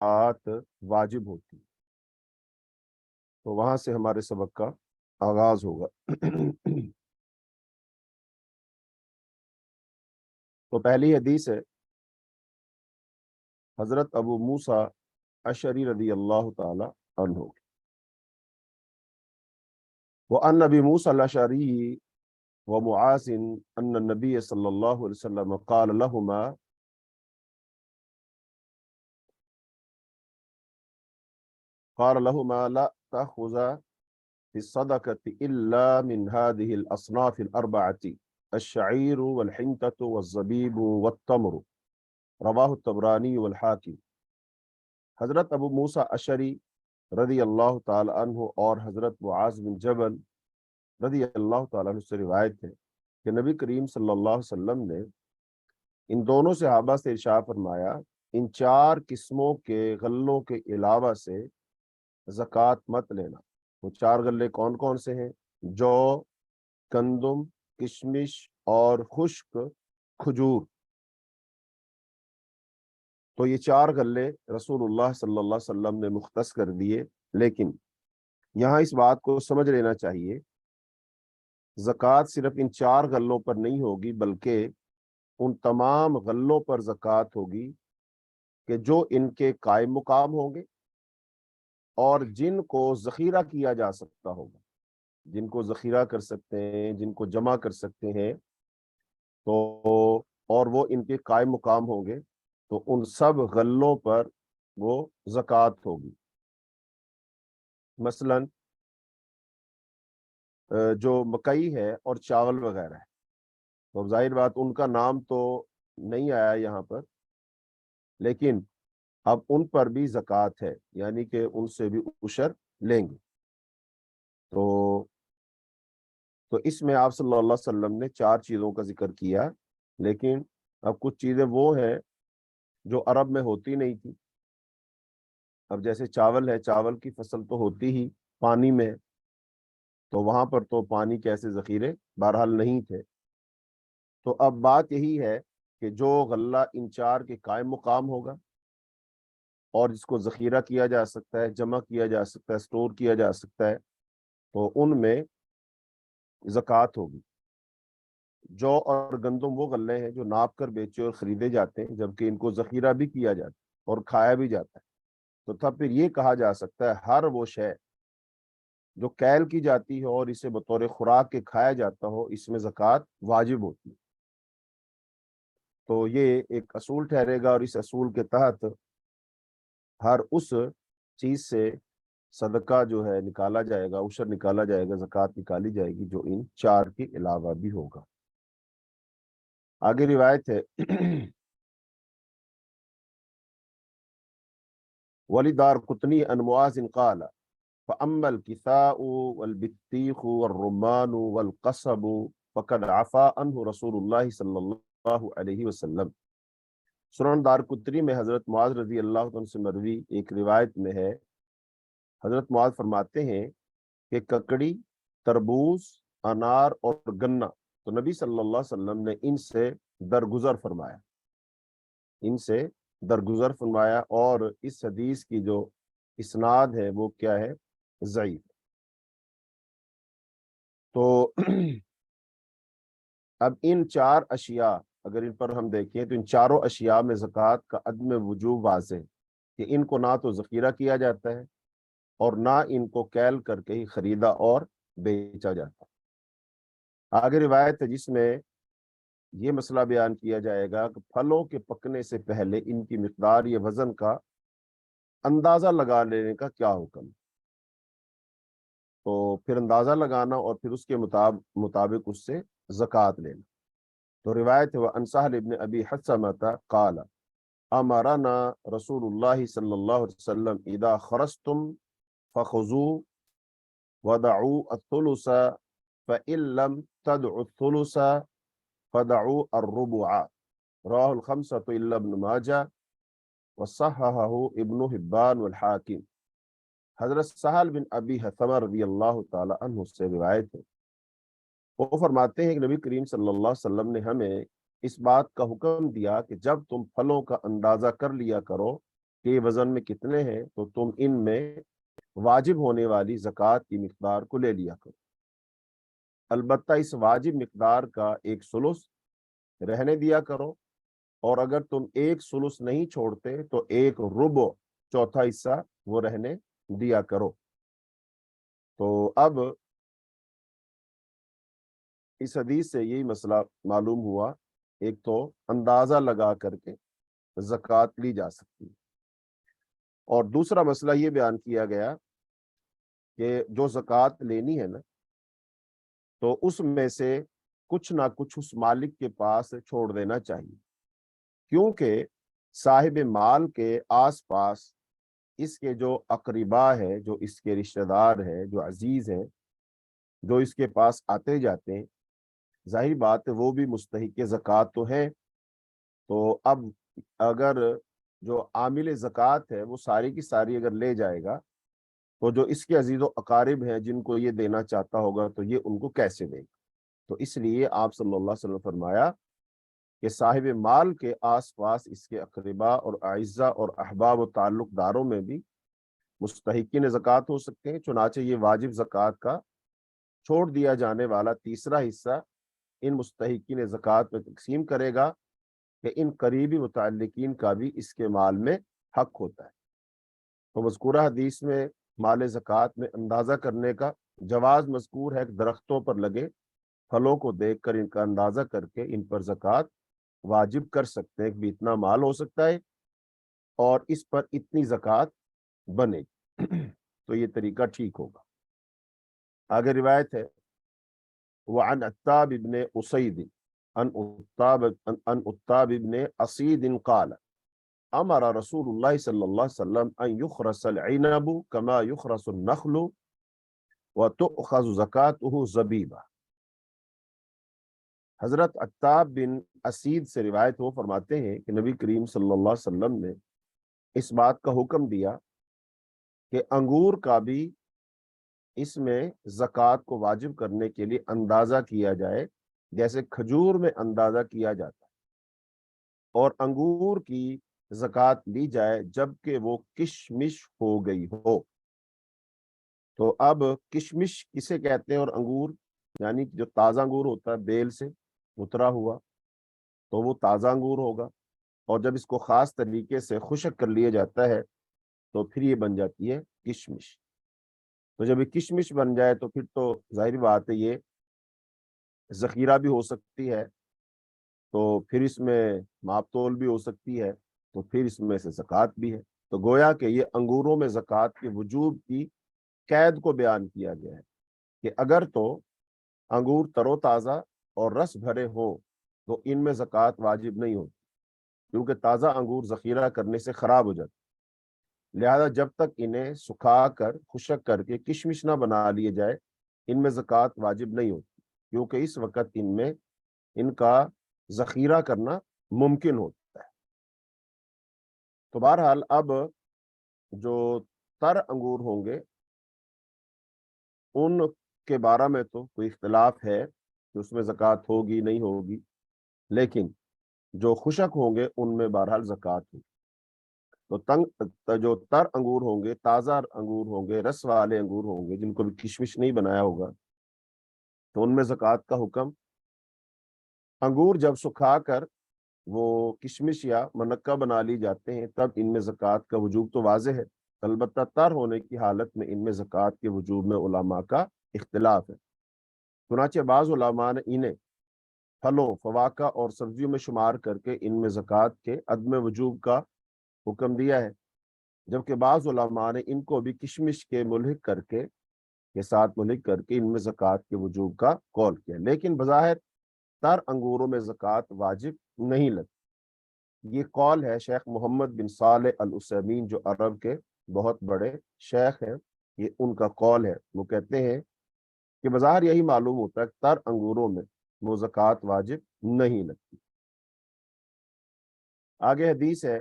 زکوٰۃ واجب ہوتی ہے۔ تو وہاں سے ہمارے سبق کا آغاز ہوگا۔ تو پہلی حدیث ہے حضرت ابو موسیٰ اشعری رضی اللہ تعالی عنہ، وعن ابی موسیٰ الاشعری ومعاذ ان النبی صلی اللہ علیہ وسلم قال لهما لا تأخذ في الصدقة إلا من هذه الأصناف الأربعة الشعير والحنطة والزبيب والتمر، رواہ الطبرانی والحاکم۔ حضرت ابو موسیٰ اشعری رضی اللہ تعالی عنہ اور حضرت معاذ بن جبل رضی اللہ تعالی عنہ سے روایت ہے کہ نبی کریم صلی اللہ علیہ وسلم نے ان دونوں صحابہ سے ارشاد فرمایا، ان 4 قسموں کے غلوں کے علاوہ سے زکوٰۃ مت لینا۔ وہ 4 غلے کون کون سے ہیں؟ جو، گندم، کشمش اور خشک کھجور۔ تو یہ 4 غلے رسول اللہ صلی اللہ علیہ وسلم نے مختص کر دیے، لیکن یہاں اس بات کو سمجھ لینا چاہیے، زکوٰۃ صرف ان 4 غلوں پر نہیں ہوگی، بلکہ ان تمام غلوں پر زکوٰۃ ہوگی کہ جو ان کے قائم مقام ہوں گے اور جن کو ذخیرہ کیا جا سکتا ہوگا، جن کو ذخیرہ کر سکتے ہیں، جن کو جمع کر سکتے ہیں، تو اور وہ ان کے قائم مقام ہوں گے، تو ان سب غلوں پر وہ زکوٰۃ ہوگی۔ مثلا جو مکئی ہے اور چاول وغیرہ ہے، تو ظاہر بات ان کا نام تو نہیں آیا یہاں پر، لیکن اب ان پر بھی زکوٰۃ ہے، یعنی کہ ان سے بھی عشر لیں گے۔ تو اس میں آپ صلی اللہ علیہ وسلم نے 4 چیزوں کا ذکر کیا، لیکن اب کچھ چیزیں وہ ہیں جو عرب میں ہوتی نہیں تھی۔ اب جیسے چاول ہے، چاول کی فصل تو ہوتی ہی پانی میں، تو وہاں پر تو پانی کے ایسے ذخیرے بہرحال نہیں تھے۔ تو اب بات یہی ہے کہ جو غلہ ان 4 کے قائم مقام ہوگا اور جس کو ذخیرہ کیا جا سکتا ہے، جمع کیا جا سکتا ہے، سٹور کیا جا سکتا ہے، تو ان میں زکوٰۃ ہوگی۔ جو اور گندم وہ غلے ہیں جو ناپ کر بیچے اور خریدے جاتے ہیں، جبکہ ان کو ذخیرہ بھی کیا جاتا ہے اور کھایا بھی جاتا ہے، تو تب پھر یہ کہا جا سکتا ہے ہر وہ شے جو کیل کی جاتی ہے اور اسے بطور خوراک کے کھایا جاتا ہو، اس میں زکوٰۃ واجب ہوتی ہے۔ تو یہ ایک اصول ٹھہرے گا، اور اس اصول کے تحت ہر اس چیز سے صدقہ جو ہے نکالا جائے گا، عشر نکالا جائے گا، زکوٰۃ نکالی جائے گی، جو ان 4 کے علاوہ بھی ہوگا۔ آگے روایت ہے ولیدار قطنی ان معاذ قال فأما الكثاء والبطيخ والرمان والقصب فقد عفا عنه رسول اللہ صلی اللہ علیہ وسلم۔ سنن دار قطنی میں حضرت معاذ رضی اللہ عنہ سے مروی ایک روایت میں ہے، حضرت معاذ فرماتے ہیں کہ ککڑی، تربوز، انار اور گنا، تو نبی صلی اللہ علیہ وسلم نے ان سے درگزر فرمایا، ان سے درگزر فرمایا، اور اس حدیث کی جو اسناد ہے وہ کیا ہے؟ ضعیف۔ تو اب ان 4 اشیاء اگر ان پر ہم دیکھیں تو ان 4 اشیاء میں زکوٰۃ کا عدم وجوب واضح ہے کہ ان کو نہ تو ذخیرہ کیا جاتا ہے اور نہ ان کو کیل کر کے ہی خریدا اور بیچا جاتا ہے۔ آگے روایت ہے جس میں یہ مسئلہ بیان کیا جائے گا کہ پھلوں کے پکنے سے پہلے ان کی مقدار یا وزن کا اندازہ لگا لینے کا کیا حکم ہے۔ تو پھر اندازہ لگانا اور پھر اس کے مطابق اس سے زکوٰۃ لینا۔ تو روایت ہے وعن سہل بن ابی حثمة قال امرنا رسول اللہ صلی اللہ علیہ وسلم اذا خرجتم فخذوا ودعوا الثلث فإن لم تدعوا الثلث فدعوا الربع، راہ الخمسة الا ابن ماجہ وصححہ ابن حبان والحاکم۔ حضرت سہل بن ابی حثمہ رضی اللہ تعالی عنہ سے روایت ہے، وہ فرماتے ہیں کہ نبی کریم صلی اللہ علیہ وسلم نے ہمیں اس بات کا حکم دیا کہ جب تم پھلوں کا اندازہ کر لیا کرو کہ یہ وزن میں کتنے ہیں تو تم ان میں واجب ہونے والی زکوٰۃ کی مقدار کو لے لیا کرو، البتہ اس واجب مقدار کا ایک ثلث رہنے دیا کرو، اور اگر تم ایک ثلث نہیں چھوڑتے تو ایک ربع، چوتھا حصہ وہ رہنے دیا کرو۔ تو اب اس حدیث سے یہی مسئلہ معلوم ہوا، ایک تو اندازہ لگا کر کے زکوٰۃ لی جا سکتی ہے، اور دوسرا مسئلہ یہ بیان کیا گیا کہ جو زکوٰۃ لینی ہے نا، تو اس میں سے کچھ نہ کچھ اس مالک کے پاس چھوڑ دینا چاہیے، کیونکہ صاحب مال کے آس پاس اس کے جو اقربا ہے، جو اس کے رشتہ دار ہے، جو عزیز ہیں، جو اس کے پاس آتے جاتے ہیں، ظاہر بات ہے وہ بھی مستحق زکوٰۃ تو ہیں۔ تو اب اگر جو عامل زکوٰۃ ہے وہ ساری کی ساری اگر لے جائے گا تو جو اس کے عزیز و اقارب ہیں جن کو یہ دینا چاہتا ہوگا تو یہ ان کو کیسے دے گا؟ تو اس لیے آپ صلی اللہ علیہ وسلم نے فرمایا کہ صاحب مال کے آس پاس اس کے اقربا اور اعزا اور احباب و تعلق داروں میں بھی مستحقین زکوٰۃ ہو سکتے ہیں، چنانچہ یہ واجب زکوٰۃ کا چھوڑ دیا جانے والا تیسرا حصہ ان مستحقین زکوٰۃ میں تقسیم کرے گا کہ ان قریبی متعلقین کا بھی اس کے مال میں حق ہوتا ہے۔ تو مذکورہ حدیث میں مال زکوٰۃ میں اندازہ کرنے کا جواز مذکور ہے، درختوں پر لگے پھلوں کو دیکھ کر ان کا اندازہ کر کے ان پر زکوٰۃ واجب کر سکتے ہیں کہ اتنا مال ہو سکتا ہے اور اس پر اتنی زکوٰۃ بنے گی، تو یہ طریقہ ٹھیک ہوگا۔ آگے روایت ہے، وعن عتاب ابن اسید ان عتاب ابن اسید قال امر رسول اللہ صلی اللہ علیہ وسلم ان یخرس العنب کما یخرس النخل وتؤخذ زکاتہ زبیبہ۔ حضرت عتاب بن اسید سے روایت ہو، فرماتے ہیں کہ نبی کریم صلی اللہ علیہ وسلم نے اس بات کا حکم دیا کہ انگور کا بھی اس میں زکوٰۃ کو واجب کرنے کے لیے اندازہ کیا جائے جیسے کھجور میں اندازہ کیا جاتا ہے، اور انگور کی زکوٰۃ لی جائے جبکہ وہ کشمش ہو گئی ہو۔ تو اب کشمش کسے کہتے ہیں؟ اور انگور یعنی جو تازہ انگور ہوتا ہے بیل سے اترا ہوا تو وہ تازہ انگور ہوگا، اور جب اس کو خاص طریقے سے خشک کر لیا جاتا ہے تو پھر یہ بن جاتی ہے کشمش۔ تو جب یہ کشمش بن جائے تو پھر تو ظاہر بات ہے یہ ذخیرہ بھی ہو سکتی ہے، تو پھر اس میں ماپ تول بھی ہو سکتی ہے، تو پھر اس میں سے زکوٰۃ بھی ہے۔ تو گویا کہ یہ انگوروں میں زکوٰۃ کے وجوب کی قید کو بیان کیا گیا ہے کہ اگر تو انگور تر و تازہ اور رس بھرے ہوں تو ان میں زکوٰۃ واجب نہیں ہوتی، کیونکہ تازہ انگور ذخیرہ کرنے سے خراب ہو جاتے، لہذا جب تک انہیں سکھا کر خشک کر کے کشمش نہ بنا لیے جائے ان میں زکوٰۃ واجب نہیں ہوتی، کیونکہ اس وقت ان میں ان کا ذخیرہ کرنا ممکن ہوتا ہے۔ تو بہرحال اب جو تر انگور ہوں گے ان کے بارے میں تو کوئی اختلاف ہے کہ اس میں زکوٰۃ ہوگی نہیں ہوگی، لیکن جو خشک ہوں گے ان میں بہرحال زکوٰۃ ہوگی۔ تو جو تر انگور ہوں گے، تازہ انگور ہوں گے، رس والے انگور ہوں گے جن کو بھی کشمش نہیں بنایا ہوگا، تو ان میں زکوٰۃ کا حکم۔ انگور جب سکھا کر وہ کشمش یا منقہ بنا لی جاتے ہیں تب ان میں زکوٰۃ کا وجوب تو واضح ہے، البتہ تر ہونے کی حالت میں ان میں زکوٰۃ کے وجوب میں علماء کا اختلاف ہے۔ چنانچہ بعض علماء نے انہیں پھلوں، فواکہ اور سبزیوں میں شمار کر کے ان میں زکوٰۃ کے عدم وجوب کا حکم دیا ہے، جبکہ بعض علماء نے ان کو بھی کشمش کے ساتھ ملحق کر کے ان میں زکوٰۃ کے وجوب کا قول کیا، لیکن بظاہر تر انگوروں میں زکوٰۃ واجب نہیں لگتی۔ یہ قول ہے شیخ محمد بن صالح العثیمین جو عرب کے بہت بڑے شیخ ہیں، یہ ان کا قول ہے۔ وہ کہتے ہیں کہ بظاہر یہی معلوم ہوتا ہے کہ تر انگوروں میں وہ زکوٰۃ واجب نہیں لگتی۔ آگے حدیث ہے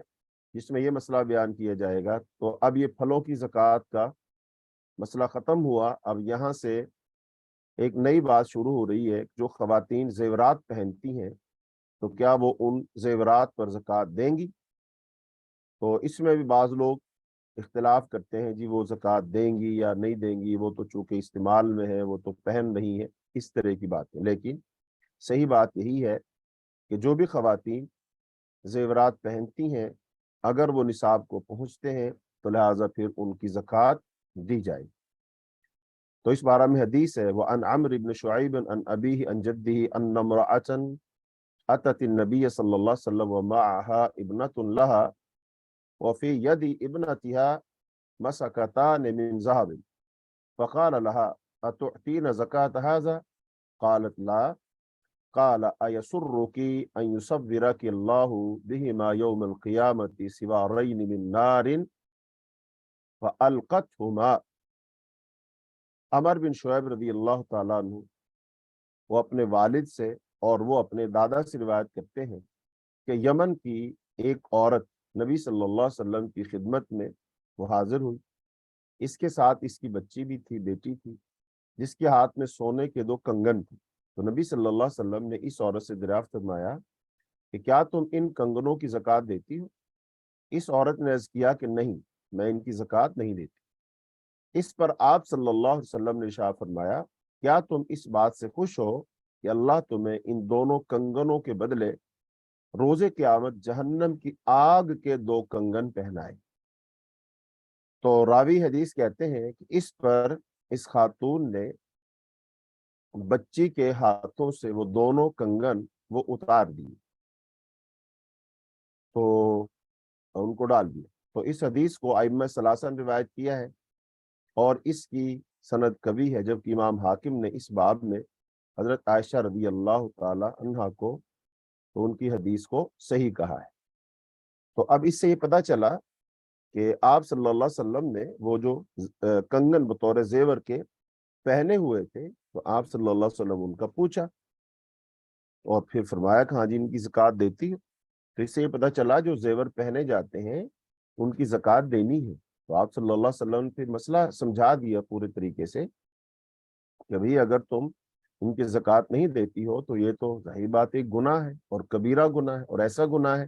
جس میں یہ مسئلہ بیان کیا جائے گا۔ تو اب یہ پھلوں کی زکوٰۃ کا مسئلہ ختم ہوا، اب یہاں سے ایک نئی بات شروع ہو رہی ہے، جو خواتین زیورات پہنتی ہیں تو کیا وہ ان زیورات پر زکوٰۃ دیں گی؟ تو اس میں بھی بعض لوگ اختلاف کرتے ہیں، جی وہ زکوٰۃ دیں گی یا نہیں دیں گی، وہ تو چونکہ استعمال میں ہے، وہ تو پہن رہی ہے، اس طرح کی باتیں۔ لیکن صحیح بات یہی ہے کہ جو بھی خواتین زیورات پہنتی ہیں اگر وہ نصاب کو پہنچتے ہیں تو لہٰذا پھر ان کی زکوٰۃ دی جائے۔ تو اس بارے میں حدیث ہے، وَعَنْ عَمْرِ بْنِ شُعَيْبٍ عَنْ أَبِيهِ عَنْ جَدِّهِ أَنَّ امْرَأَةً أَتَتِ النَّبِيَّ صلى الله عليه وسلم وَمَعَهَا ابْنَةٌ لَهَا وفي يد ابنتها مسكتان من ذهب فقال لها أتعطين زكاة هذا؟ قالت لا. قال أيسرك أن يصورك الله بهما يوم القيامة سوارين من نار فألقتهما۔ عمر بن شعیب رضی اللہ تعالیٰ عنہ وہ اپنے والد سے اور وہ اپنے دادا سے روایت کرتے ہیں کہ یمن کی ایک عورت نبی صلی اللہ علیہ وسلم کی خدمت میں وہ حاضر ہوئی، اس کے ساتھ اس کی بچی بھی تھی، بیٹی تھی، جس کے ہاتھ میں سونے کے 2 کنگن تھے۔ تو نبی صلی اللہ علیہ وسلم نے اس عورت سے دریافت فرمایا کہ کیا تم ان کنگنوں کی زکوٰۃ دیتی ہو؟ اس عورت نے عرض کیا کہ نہیں، میں ان کی زکوٰۃ نہیں دیتی۔ اس پر آپ صلی اللہ علیہ وسلم نے ارشاد فرمایا کیا تم اس بات سے خوش ہو کہ اللہ تمہیں ان دونوں کنگنوں کے بدلے روز قیامت جہنم کی آگ کے 2 کنگن پہنائے؟ تو راوی حدیث کہتے ہیں کہ اس پر اس خاتون نے بچی کے ہاتھوں سے وہ دونوں کنگن وہ اتار دیے، تو ان کو ڈال دیا۔ تو اس حدیث کو ائمہ ثلاثہ نے روایت کیا ہے اور اس کی سند قوی ہے، جبکہ امام حاکم نے اس باب میں حضرت عائشہ رضی اللہ تعالی عنہا کو تو ان کی حدیث کو صحیح کہا ہے۔ تو اب اس سے یہ پتہ چلا کہ آپ صلی اللہ علیہ وسلم نے وہ جو کنگن بطور زیور کے پہنے ہوئے تھے تو آپ صلی اللہ علیہ وسلم ان کا پوچھا اور پھر فرمایا کہ ہاں جی ان کی زکوٰۃ دیتی ہو۔ تو اس سے یہ پتہ چلا جو زیور پہنے جاتے ہیں ان کی زکوٰۃ دینی ہے۔ تو آپ صلی اللہ علیہ وسلم نے پھر مسئلہ سمجھا دیا پورے طریقے سے کہ بھئی اگر تم ان کی زکوٰۃ نہیں دیتی ہو تو یہ تو ظاہر بات ایک گناہ ہے اور کبیرہ گناہ ہے، اور ایسا گناہ ہے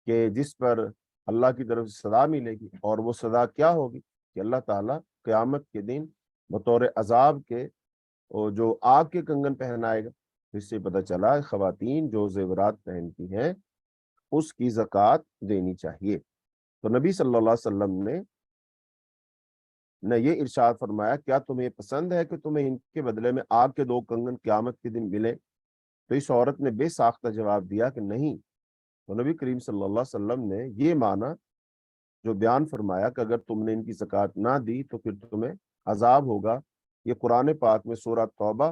کہ جس پر اللہ کی طرف سے سزا ملے گی، اور وہ سزا کیا ہوگی کہ اللہ تعالیٰ قیامت کے دن بطور عذاب کے اور جو آگ کے کنگن پہنائے گا۔ اس سے پتہ چلا خواتین جو زیورات پہنتی ہیں اس کی زکوٰۃ دینی چاہیے۔ تو نبی صلی اللہ علیہ وسلم نے یہ ارشاد فرمایا کیا تمہیں پسند ہے کہ تمہیں ان کے بدلے میں آگ کے 2 کنگن قیامت کے دن ملے؟ تو اس عورت نے بے ساختہ جواب دیا کہ نہیں۔ تو نبی کریم صلی اللہ علیہ وسلم نے یہ معنی جو بیان فرمایا کہ اگر تم نے ان کی زکوٰۃ نہ دی تو پھر تمہیں عذاب ہوگا، یہ قرآن پاک میں سورہ توبہ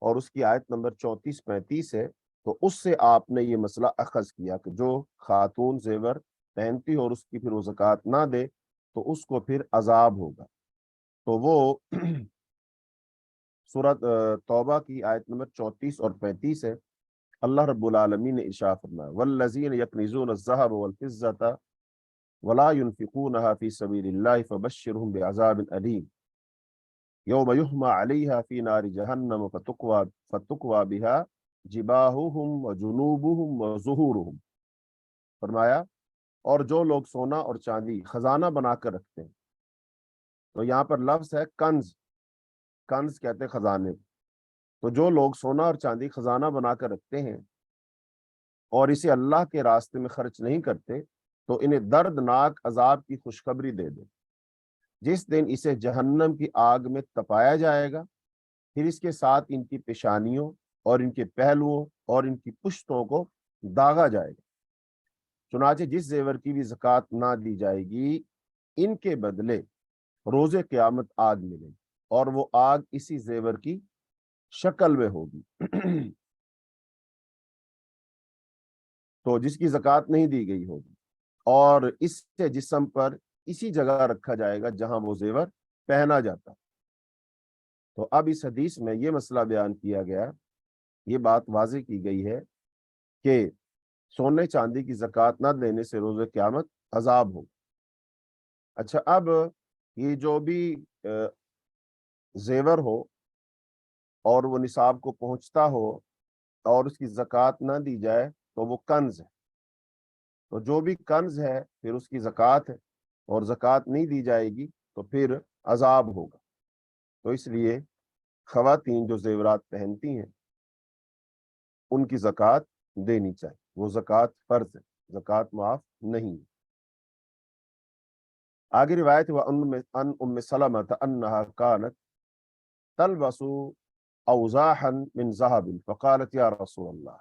اور اس کی آیت نمبر 34-35 ہے۔ تو اس سے آپ نے یہ مسئلہ اخذ کیا کہ جو خاتون زیور پہنتی اور اس کی پھر وہ زکوٰۃ نہ دے تو اس کو پھر عذاب ہوگا۔ تو وہ سورہ توبہ کی آیت نمبر 34 اور 35 ہے۔ اللہ رب العالمین نے ارشاد فرمایا والذین یکنزون الذهب والفضة ولا ينفقونها في سبيل الله فبشرهم بعذاب أليم یوم یحمى علیها فی نار جہنم فتقوی بها جباہهم وجنوبهم وظہورهم۔ فرمایا اور جو لوگ سونا اور چاندی خزانہ بنا کر رکھتے ہیں، تو یہاں پر لفظ ہے کنز، کنز کہتے ہیں خزانے، تو جو لوگ سونا اور چاندی خزانہ بنا کر رکھتے ہیں اور اسے اللہ کے راستے میں خرچ نہیں کرتے تو انہیں دردناک عذاب کی خوشخبری دے دے، جس دن اسے جہنم کی آگ میں تپایا جائے گا، پھر اس کے ساتھ ان کی پیشانیوں اور ان کے پہلوؤں اور ان کی پشتوں کو داغا جائے گا۔ چنانچہ جس زیور کی بھی زکوٰۃ نہ دی جائے گی ان کے بدلے روز قیامت آگ ملے گی، اور وہ آگ اسی زیور کی شکل میں ہوگی۔ تو جس کی زکوٰۃ نہیں دی گئی ہوگی، اور اس سے جسم پر اسی جگہ رکھا جائے گا جہاں وہ زیور پہنا جاتا۔ تو اب اس حدیث میں یہ مسئلہ بیان کیا گیا، یہ بات واضح کی گئی ہے کہ سونے چاندی کی زکوٰۃ نہ دینے سے روز قیامت عذاب ہو۔ اچھا، اب یہ جو بھی زیور ہو اور وہ نصاب کو پہنچتا ہو اور اس کی زکوٰۃ نہ دی جائے تو وہ کنز ہے۔ تو جو بھی کنز ہے پھر اس کی زکوٰۃ ہے، اور زکوٰۃ نہیں دی جائے گی تو پھر عذاب ہوگا۔ تو اس لیے خواتین جو زیورات پہنتی ہیں ان کی زکوٰۃ دینی چاہیے، وہ زکوٰۃ فرض ہے، زکوٰۃ معاف نہیں۔ آگے روایت ہوا ان ام سلمہ انہا کانت تلبس اوزاحا من ذهب فقالت یا رسول اللہ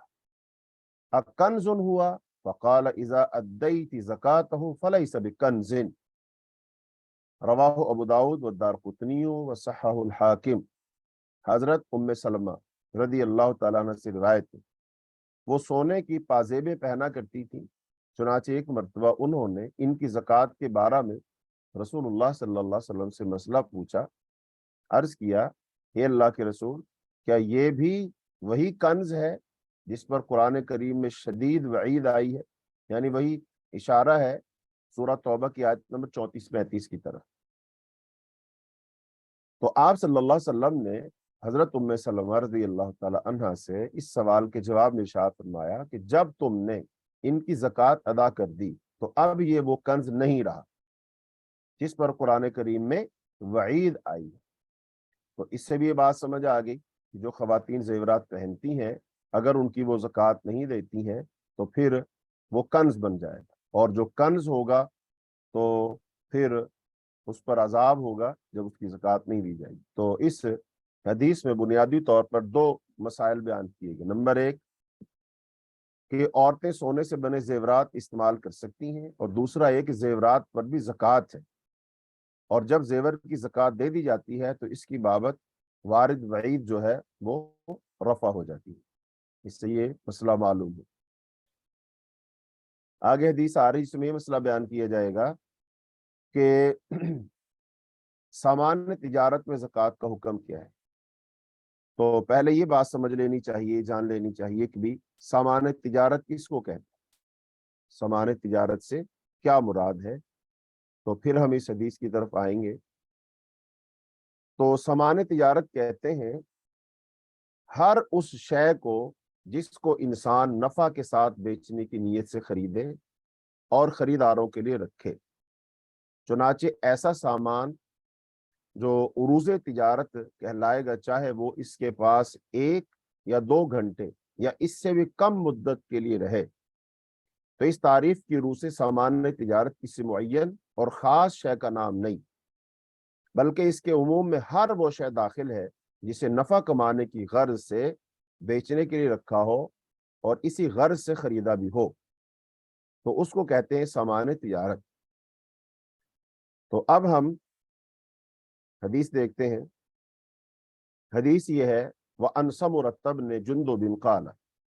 اکنز ہوا؟ فقال اذا ادیت زکاتہ فلیس بکنز، رواہ ابو داود والدارقطنی وصححہ الحاکم۔ حضرت ام سلمہ رضی اللہ تعالیٰ عنہ سے روایت ہے، وہ سونے کی پازیبیں پہنا کرتی تھی، چنانچہ ایک مرتبہ انہوں نے ان کی زکوٰۃ کے بارے میں رسول اللہ صلی اللہ علیہ وسلم سے مسئلہ پوچھا، عرض کیا اے اللہ کے رسول، کیا یہ بھی وہی کنز ہے جس پر قرآن کریم میں شدید وعید آئی ہے؟ یعنی وہی اشارہ ہے سورہ توبہ کی آیت نمبر 34-35 کی طرف۔ تو آپ صلی اللہ علیہ وسلم نے حضرت ام سلمہ رضی اللہ تعالی عنہا سے اس سوال کے جواب میں ارشاد فرمایا کہ جب تم نے ان کی زکوٰۃ ادا کر دی تو اب یہ وہ کنز نہیں رہا جس پر قرآن کریم میں وعید آئی ہے۔ تو اس سے بھی یہ بات سمجھ آ گئی کہ جو خواتین زیورات پہنتی ہیں اگر ان کی وہ زکوٰۃ نہیں دیتی ہیں تو پھر وہ کنز بن جائے گا، اور جو کنز ہوگا تو پھر اس پر عذاب ہوگا جب اس کی زکوٰۃ نہیں دی جائے گی۔ تو اس حدیث میں بنیادی طور پر دو مسائل بیان کیے گئے۔ نمبر ایک کہ عورتیں سونے سے بنے زیورات استعمال کر سکتی ہیں، اور دوسرا یہ کہ زیورات پر بھی زکوٰۃ ہے، اور جب زیور کی زکوٰۃ دے دی جاتی ہے تو اس کی بابت وارد وعید جو ہے وہ رفع ہو جاتی ہے۔ اس سے یہ مسئلہ معلوم ہے۔ آگے حدیث آ رہی، اس میں یہ مسئلہ بیان کیا جائے گا کہ سامان تجارت میں زکوٰۃ کا حکم کیا ہے۔ تو پہلے یہ بات سمجھ لینی چاہیے، جان لینی چاہیے کہ بھی سامان تجارت کس کو کہتے ہیں، سامان تجارت سے کیا مراد ہے، تو پھر ہم اس حدیث کی طرف آئیں گے۔ تو سامان تجارت کہتے ہیں ہر اس شے کو جس کو انسان نفع کے ساتھ بیچنے کی نیت سے خریدے اور خریداروں کے لیے رکھے۔ چنانچہ ایسا سامان جو عروض تجارت کہلائے گا، چاہے وہ اس کے پاس 1 یا 2 گھنٹے یا اس سے بھی کم مدت کے لیے رہے، تو اس تعریف کی روح سے سامان تجارت کسی معین اور خاص شے کا نام نہیں، بلکہ اس کے عموم میں ہر وہ شے داخل ہے جسے نفع کمانے کی غرض سے بیچنے کے لیے رکھا ہو اور اسی غرض سے خریدا بھی ہو، تو اس کو کہتے ہیں سامان تجارت۔ تو اب ہم حدیث دیکھتے ہیں۔ حدیث یہ ہے وَأَنْ سَمُرَةَ بْنِ جُنْدُبٍ قَالَ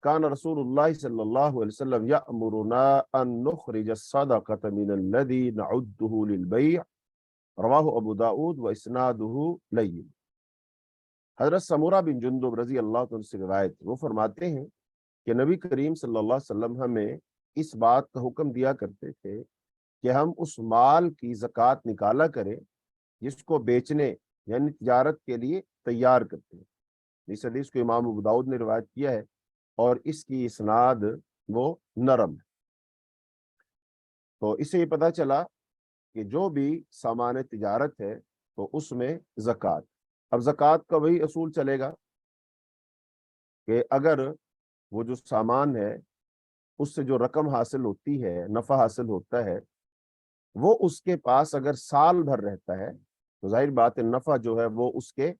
كَانَ رسول اللہ صلی اللہ علیہ وسلم يَأْمُرُنَا أَن نُخْرِجَ الصَّدَقَةَ مِنَ الَّذِي نَعُدُّهُ لِلْبَيْعِ، رواہ ابو داؤد واسنادہ لین۔ حضرت سمورہ بن جندب رضی اللہ عنہ سے روایت، وہ فرماتے ہیں کہ نبی کریم صلی اللہ علیہ وسلم ہمیں اس بات کا حکم دیا کرتے تھے کہ ہم اس مال کی زکوٰۃ نکالا کریں جس کو بیچنے یعنی تجارت کے لیے تیار کرتے ہیں۔ اس حدیث کو امام ابو داؤد نے روایت کیا ہے اور اس کی اسناد وہ نرم ہے۔ تو اس سے یہ پتہ چلا کہ جو بھی سامان تجارت ہے تو اس میں زکوٰۃ۔ اب زکوٰۃ کا وہی اصول چلے گا کہ اگر وہ جو سامان ہے اس سے جو رقم حاصل ہوتی ہے، نفع حاصل ہوتا ہے، وہ اس کے پاس اگر سال بھر رہتا ہے تو ظاہر بات ہے نفع جو ہے وہ اس کے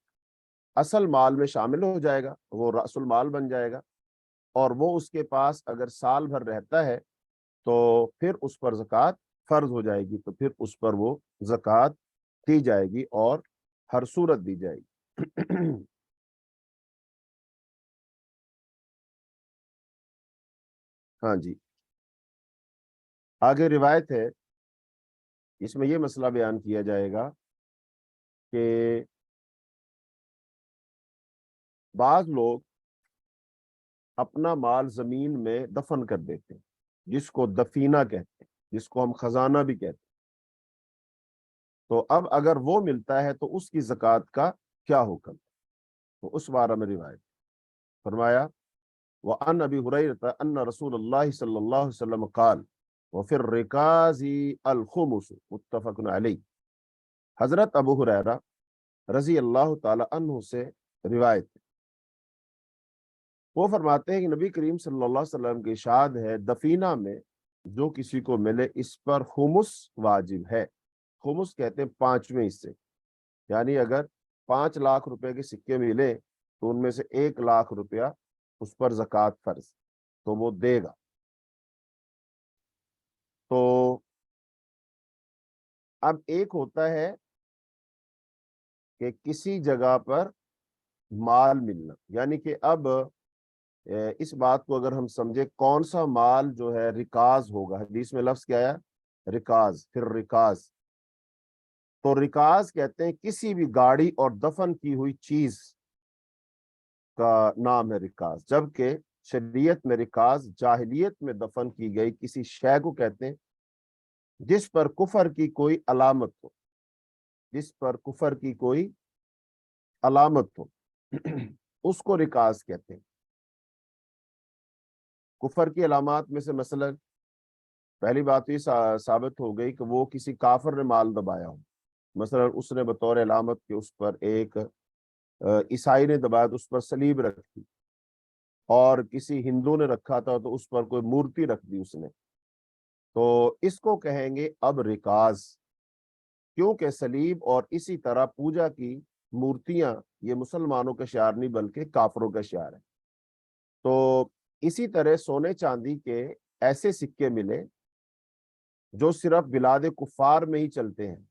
اصل مال میں شامل ہو جائے گا، وہ رأس المال بن جائے گا، اور وہ اس کے پاس اگر سال بھر رہتا ہے تو پھر اس پر زکوٰۃ فرض ہو جائے گی، تو پھر اس پر وہ زکوٰۃ دی جائے گی اور ہر صورت دی جائے گی۔ ہاں جی، آگے روایت ہے، اس میں یہ مسئلہ بیان کیا جائے گا کہ بعض لوگ اپنا مال زمین میں دفن کر دیتے ہیں، جس کو دفینہ کہتے ہیں، جس کو ہم خزانہ بھی کہتے ہیں۔ تو اب اگر وہ ملتا ہے تو اس کی زکوٰۃ کا کیا حکم؟ تو اس بارے میں روایت فرمایا وعن ابی ہریرہ ان رسول اللہ صلی اللہ علیہ وسلم قال وفی الرکاز الخمس متفق علیہ۔ حضرت ابو ہریرہ رضی اللہ تعالی عنہ سے روایت ہے، وہ فرماتے ہیں کہ نبی کریم صلی اللہ علیہ وسلم کی ارشاد ہے، دفینہ میں جو کسی کو ملے اس پر خمس واجب ہے۔ خمس کہتے ہیں پانچویں حصے، یعنی اگر 5 لاکھ روپے کے سکے ملے تو ان میں سے 1 لاکھ روپیہ اس پر زکوٰۃ فرض تو وہ دے گا۔ تو اب ایک ہوتا ہے کہ کسی جگہ پر مال ملنا، یعنی کہ اب اس بات کو اگر ہم سمجھے کون سا مال جو ہے رکاز ہوگا، حدیث میں لفظ کیا ہے رکاز، پھر رکاز، تو رکاز کہتے ہیں کسی بھی گاڑی اور دفن کی ہوئی چیز کا نام ہے رکاز، جبکہ شریعت میں رکاز جاہلیت میں دفن کی گئی کسی شے کو کہتے ہیں جس پر کفر کی کوئی علامت ہو، جس پر کفر کی کوئی علامت ہو اس کو رکاز کہتے ہیں۔ کفر کی علامات میں سے مثلا پہلی بات یہ ثابت ہو گئی کہ وہ کسی کافر نے مال دبایا ہو، مثلا اس نے بطور علامت کہ اس پر ایک عیسائی نے دبایا تو اس پر صلیب رکھ دی، اور کسی ہندو نے رکھا تھا تو اس پر کوئی مورتی رکھ دی اس نے، تو اس کو کہیں گے اب رکاز، کیونکہ صلیب اور اسی طرح پوجا کی مورتیاں یہ مسلمانوں کا شعار نہیں بلکہ کافروں کا شعار ہے۔ تو اسی طرح سونے چاندی کے ایسے سکے ملے جو صرف بلاد کفار میں ہی چلتے ہیں،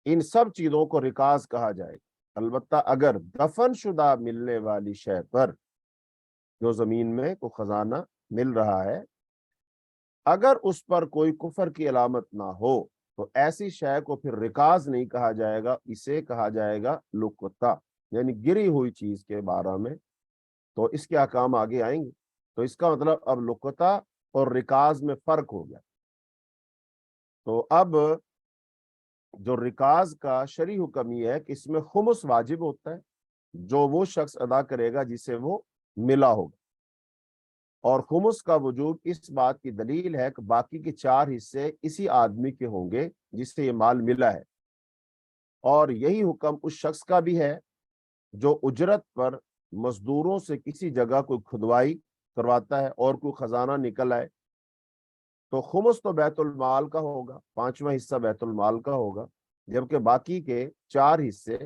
ان سب چیزوں کو رکاز کہا جائے گا، البتہ اگر دفن شدہ ملنے والی شے پر، جو زمین میں کوئی خزانہ مل رہا ہے، اگر اس پر کوئی کفر کی علامت نہ ہو تو ایسی شے کو پھر رکاز نہیں کہا جائے گا، اسے کہا جائے گا لقطہ، یعنی گری ہوئی چیز کے بارے میں، تو اس کے احکام آگے آئیں گے۔ تو اس کا مطلب اب لقطہ اور رکاز میں فرق ہو گیا۔ تو اب جو رکاز کا شرعی حکم یہ ہے کہ اس میں خمس واجب ہوتا ہے، جو وہ شخص ادا کرے گا جسے وہ ملا ہوگا، اور خمس کا وجوب اس بات کی دلیل ہے کہ باقی کے 4 حصے اسی آدمی کے ہوں گے جس سے یہ مال ملا ہے، اور یہی حکم اس شخص کا بھی ہے جو اجرت پر مزدوروں سے کسی جگہ کوئی کھدوائی کرواتا ہے اور کوئی خزانہ نکل آئے، تو خمس تو بیت المال کا ہوگا، 5واں حصہ بیت المال کا ہوگا، جبکہ باقی کے 4 حصے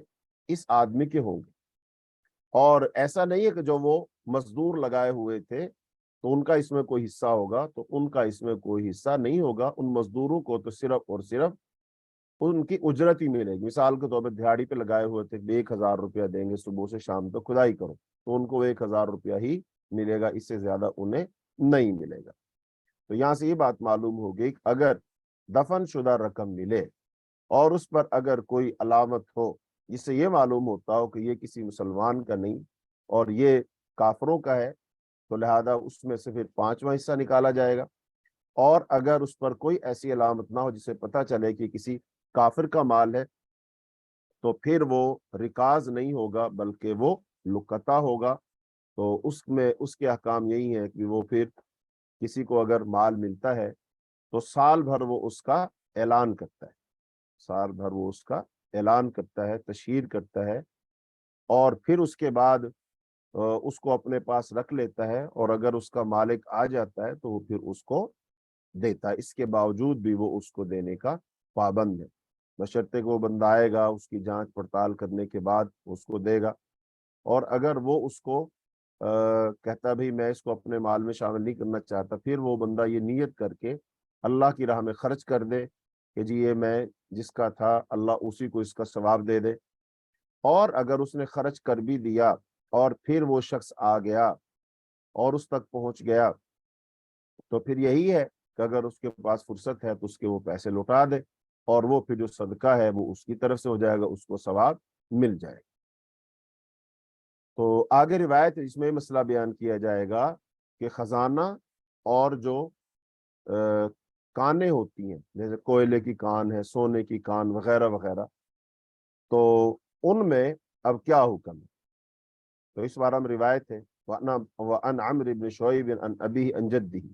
اس آدمی کے ہوں گے۔ اور ایسا نہیں ہے کہ جو وہ مزدور لگائے ہوئے تھے تو ان کا اس میں کوئی حصہ ہوگا، تو ان کا اس میں کوئی حصہ نہیں ہوگا، ان مزدوروں کو تو صرف اور صرف ان کی اجرت ہی ملے گی۔ مثال کے طور پہ دیہڑی پہ لگائے ہوئے تھے، 1,000 روپیہ دیں گے صبح سے شام تک کھدائی کرو، تو ان کو 1,000 روپیہ ہی ملے گا، اس سے زیادہ انہیں نہیں ملے گا۔ تو یہاں سے یہ بات معلوم ہو گئی کہ اگر دفن شدہ رقم ملے اور اس پر اگر کوئی علامت ہو جس سے یہ معلوم ہوتا ہو کہ یہ کسی مسلمان کا نہیں اور یہ کافروں کا ہے، تو لہذا اس میں سے پھر 5واں حصہ نکالا جائے گا، اور اگر اس پر کوئی ایسی علامت نہ ہو جسے پتہ چلے کہ کسی کافر کا مال ہے، تو پھر وہ رکاز نہیں ہوگا بلکہ وہ لقطہ ہوگا۔ تو اس میں اس کے احکام یہی ہے کہ وہ پھر کسی کو اگر مال ملتا ہے تو سال بھر وہ اس کا اعلان کرتا ہے، سال بھر وہ اس کا اعلان کرتا ہے، تشہیر کرتا ہے، اور پھر اس کے بعد اس کو اپنے پاس رکھ لیتا ہے، اور اگر اس کا مالک آ جاتا ہے تو وہ پھر اس کو دیتا ہے، اس کے باوجود بھی وہ اس کو دینے کا پابند ہے، بشرطے کہ وہ بندہ آئے گا، اس کی جانچ پڑتال کرنے کے بعد اس کو دے گا، اور اگر وہ اس کو کہتا بھی میں اس کو اپنے مال میں شامل نہیں کرنا چاہتا، پھر وہ بندہ یہ نیت کر کے اللہ کی راہ میں خرچ کر دے کہ جی یہ میں جس کا تھا اللہ اسی کو اس کا ثواب دے دے، اور اگر اس نے خرچ کر بھی دیا اور پھر وہ شخص آ گیا اور اس تک پہنچ گیا، تو پھر یہی ہے کہ اگر اس کے پاس فرصت ہے تو اس کے وہ پیسے لوٹا دے، اور وہ پھر جو صدقہ ہے وہ اس کی طرف سے ہو جائے گا، اس کو ثواب مل جائے گا۔ تو آگے روایت اس میں مسئلہ بیان کیا جائے گا کہ خزانہ اور جو کانیں ہوتی ہیں جیسے کوئلے کی کان ہے، سونے کی کان وغیرہ وغیرہ، تو ان میں اب کیا حکم ہے؟ تو اس بارے میں روایت ہے وَأَنْ عَمْرِ بْنِ شُعَيْبٍ عَنْ أَبِيهِ عَنْ جَدِّهِ،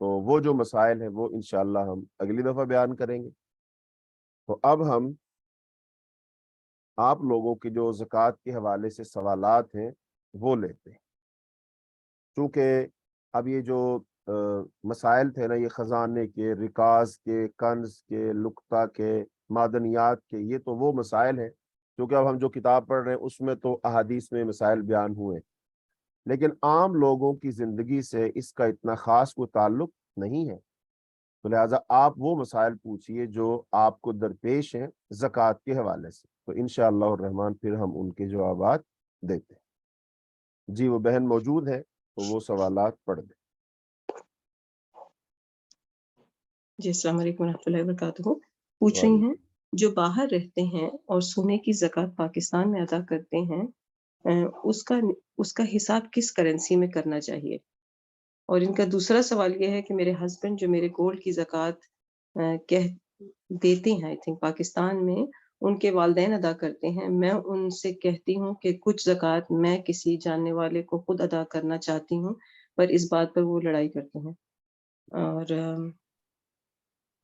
تو وہ جو مسائل ہیں وہ انشاءاللہ ہم اگلی دفعہ بیان کریں گے۔ تو اب ہم آپ لوگوں کی جو زکوٰۃ کے حوالے سے سوالات ہیں وہ لیتے ہیں، چونکہ اب یہ جو مسائل تھے نا، یہ خزانے کے، رکاز کے، کنز کے، لقطہ کے، معدنیات کے، یہ تو وہ مسائل ہیں کیونکہ اب ہم جو کتاب پڑھ رہے ہیں اس میں تو احادیث میں مسائل بیان ہوئے، لیکن عام لوگوں کی زندگی سے اس کا اتنا خاص کوئی تعلق نہیں ہے، تو لہٰذا آپ وہ مسائل پوچھئے جو آپ کو درپیش ہیں زکوٰۃ کے حوالے سے، تو انشاءاللہ الرحمن پھر ہم ان کے جوابات دیتے ہیں۔ جی وہ بہن موجود ہے تو وہ سوالات پڑھ دیں۔ جی السلام علیکم ورحمۃ اللہ وبرکاتہ۔ پوچھ رہی وعلیکم۔ ہیں جو باہر رہتے ہیں اور سونے کی زکوٰۃ پاکستان میں ادا کرتے ہیں، اس کا حساب کس کرنسی میں کرنا چاہیے؟ اور ان کا دوسرا سوال یہ ہے کہ میرے ہسبینڈ جو میرے گولڈ کی زکوٰۃ کہہ دیتے ہیں، آئی تھنک پاکستان میں ان کے والدین ادا کرتے ہیں، میں ان سے کہتی ہوں کہ کچھ زکوٰۃ میں کسی جاننے والے کو خود ادا کرنا چاہتی ہوں، پر اس بات پر وہ لڑائی کرتے ہیں، اور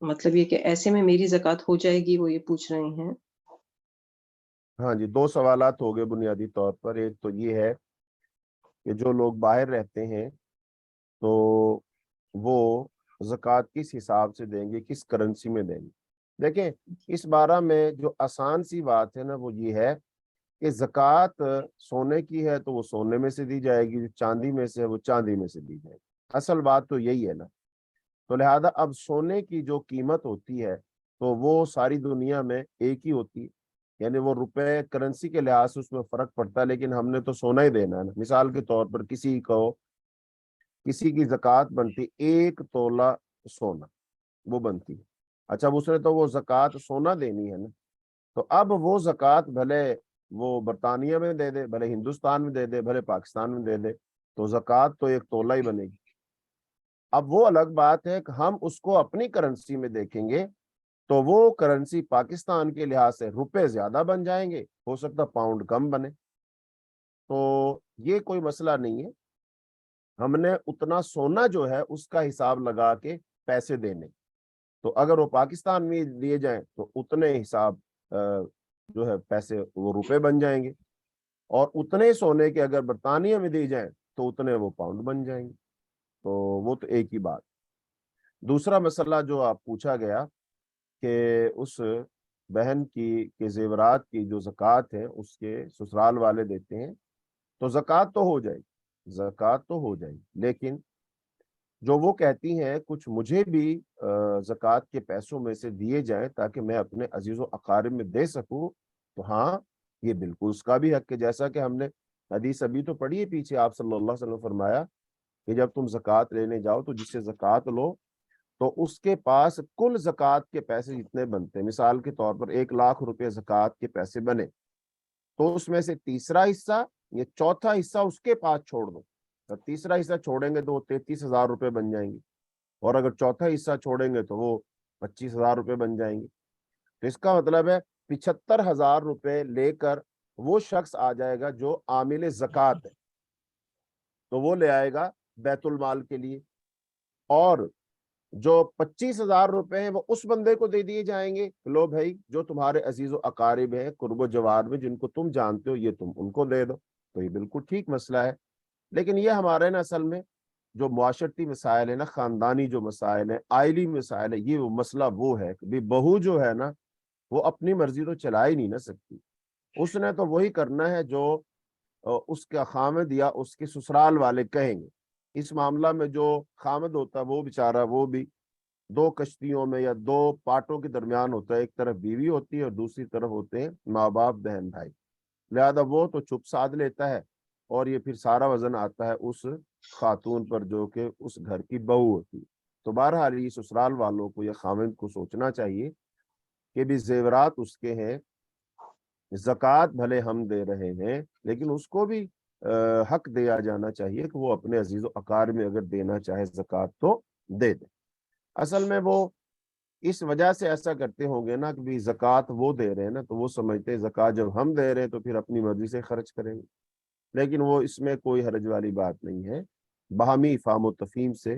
مطلب یہ کہ ایسے میں میری زکوٰۃ ہو جائے گی، وہ یہ پوچھ رہے ہیں۔ ہاں جی، دو سوالات ہو گئے بنیادی طور پر۔ ایک تو یہ ہے کہ جو لوگ باہر رہتے ہیں تو وہ زکوٰۃ کس حساب سے دیں گے، کس کرنسی میں دیں گے؟ دیکھیں اس بارہ میں جو آسان سی بات ہے نا وہ یہ ہے کہ زکوٰۃ سونے کی ہے تو وہ سونے میں سے دی جائے گی، جو چاندی میں سے ہے وہ چاندی میں سے دی جائے گی، اصل بات تو یہی ہے نا۔ تو لہذا اب سونے کی جو قیمت ہوتی ہے تو وہ ساری دنیا میں ایک ہی ہوتی ہے، یعنی وہ روپے کرنسی کے لحاظ سے اس میں فرق پڑتا ہے، لیکن ہم نے تو سونا ہی دینا ہے نا۔ مثال کے طور پر کسی کی زکوٰۃ بنتی 1 تولہ سونا، وہ بنتی ہے، اچھا اس نے تو وہ زکوٰۃ سونا دینی ہے نا، تو اب وہ زکوٰۃ بھلے وہ برطانیہ میں دے دے، بھلے ہندوستان میں دے دے، بھلے پاکستان میں دے دے، تو زکوٰۃ تو 1 تولہ ہی بنے گی۔ اب وہ الگ بات ہے کہ ہم اس کو اپنی کرنسی میں دیکھیں گے تو وہ کرنسی پاکستان کے لحاظ سے روپے زیادہ بن جائیں گے، ہو سکتا پاؤنڈ کم بنے، تو یہ کوئی مسئلہ نہیں ہے۔ ہم نے اتنا سونا جو ہے اس کا حساب لگا کے پیسے دینے، تو اگر وہ پاکستان میں دیے جائیں تو اتنے حساب جو ہے پیسے وہ روپے بن جائیں گے، اور اتنے سونے کے اگر برطانیہ میں دی جائیں تو اتنے وہ پاؤنڈ بن جائیں گے، تو وہ تو ایک ہی بات۔ دوسرا مسئلہ جو آپ پوچھا گیا کہ اس بہن کے زیورات کی جو زکوٰۃ ہے اس کے سسرال والے دیتے ہیں، تو زکوٰۃ تو ہو جائے گی، زکوٰۃ تو ہو جائے گی، لیکن جو وہ کہتی ہیں کچھ مجھے بھی زکوٰۃ کے پیسوں میں سے دیے جائیں تاکہ میں اپنے عزیز و اقارب میں دے سکوں، تو ہاں یہ بالکل اس کا بھی حق ہے، جیسا کہ ہم نے حدیث ابھی تو پڑھی ہے پیچھے، آپ صلی اللہ علیہ وسلم نے فرمایا کہ جب تم زکوٰۃ لینے جاؤ تو جس سے زکوٰۃ لو تو اس کے پاس کل زکوٰۃ کے پیسے جتنے بنتے ہیں، مثال کے طور پر 1,00,000 روپے زکوٰۃ کے پیسے بنے تو اس میں سے تیسرا حصہ یا چوتھا حصہ اس کے پاس چھوڑ دو، اور تیسرا حصہ چھوڑیں گے تو وہ 33,000 روپے بن جائیں گے، اور اگر چوتھا حصہ چھوڑیں گے تو وہ 25,000 روپے بن جائیں گے۔ تو اس کا مطلب ہے 75,000 روپے لے کر وہ شخص آ جائے گا جو عامل زکوٰۃ ہے، تو وہ لے آئے گا بیت المال کے لیے، اور جو 25,000 روپے ہیں وہ اس بندے کو دے دیے جائیں گے، لو بھائی جو تمہارے عزیز و اقارب ہیں قرب و جوار میں جن کو تم جانتے ہو یہ تم ان کو دے دو، تو یہ بالکل ٹھیک مسئلہ ہے۔ لیکن یہ ہمارے نا اصل میں جو معاشرتی مسائل ہے نا، خاندانی جو مسائل ہیں، آئلی مسائل ہے، یہ مسئلہ وہ ہے کہ بہو جو ہے نا وہ اپنی مرضی تو چلا ہی نہیں نہ سکتی، اس نے تو وہی کرنا ہے جو اس کا خامد یا اس کے سسرال والے کہیں گے۔ اس معاملہ میں جو خامد ہوتا ہے وہ بیچارہ وہ بھی 2 کشتیوں میں یا 2 پاٹوں کے درمیان ہوتا ہے، ایک طرف بیوی ہوتی ہے اور دوسری طرف ہوتے ہیں ماں باپ بہن بھائی، لہذا وہ تو چپ سادھ لیتا ہے، اور یہ پھر سارا وزن آتا ہے اس خاتون پر جو کہ اس گھر کی بہو ہوتی ہے۔ تو بہرحال یہ سسرال والوں کو یا خامد کو سوچنا چاہیے کہ بھی زیورات اس کے ہیں، زکوٰۃ بھلے ہم دے رہے ہیں لیکن اس کو بھی حق دیا جانا چاہیے کہ وہ اپنے عزیز و اقارب میں اگر دینا چاہے زکوٰۃ تو دے دے۔ اصل میں وہ اس وجہ سے ایسا کرتے ہوں گے نا کہ بھی زکوٰۃ وہ دے رہے ہیں نا، تو وہ سمجھتے ہیں زکوٰۃ جب ہم دے رہے ہیں تو پھر اپنی مرضی سے خرچ کریں گے، لیکن وہ اس میں کوئی حرج والی بات نہیں ہے، باہمی افہام و تفہیم سے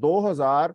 2000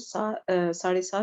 7.5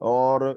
اور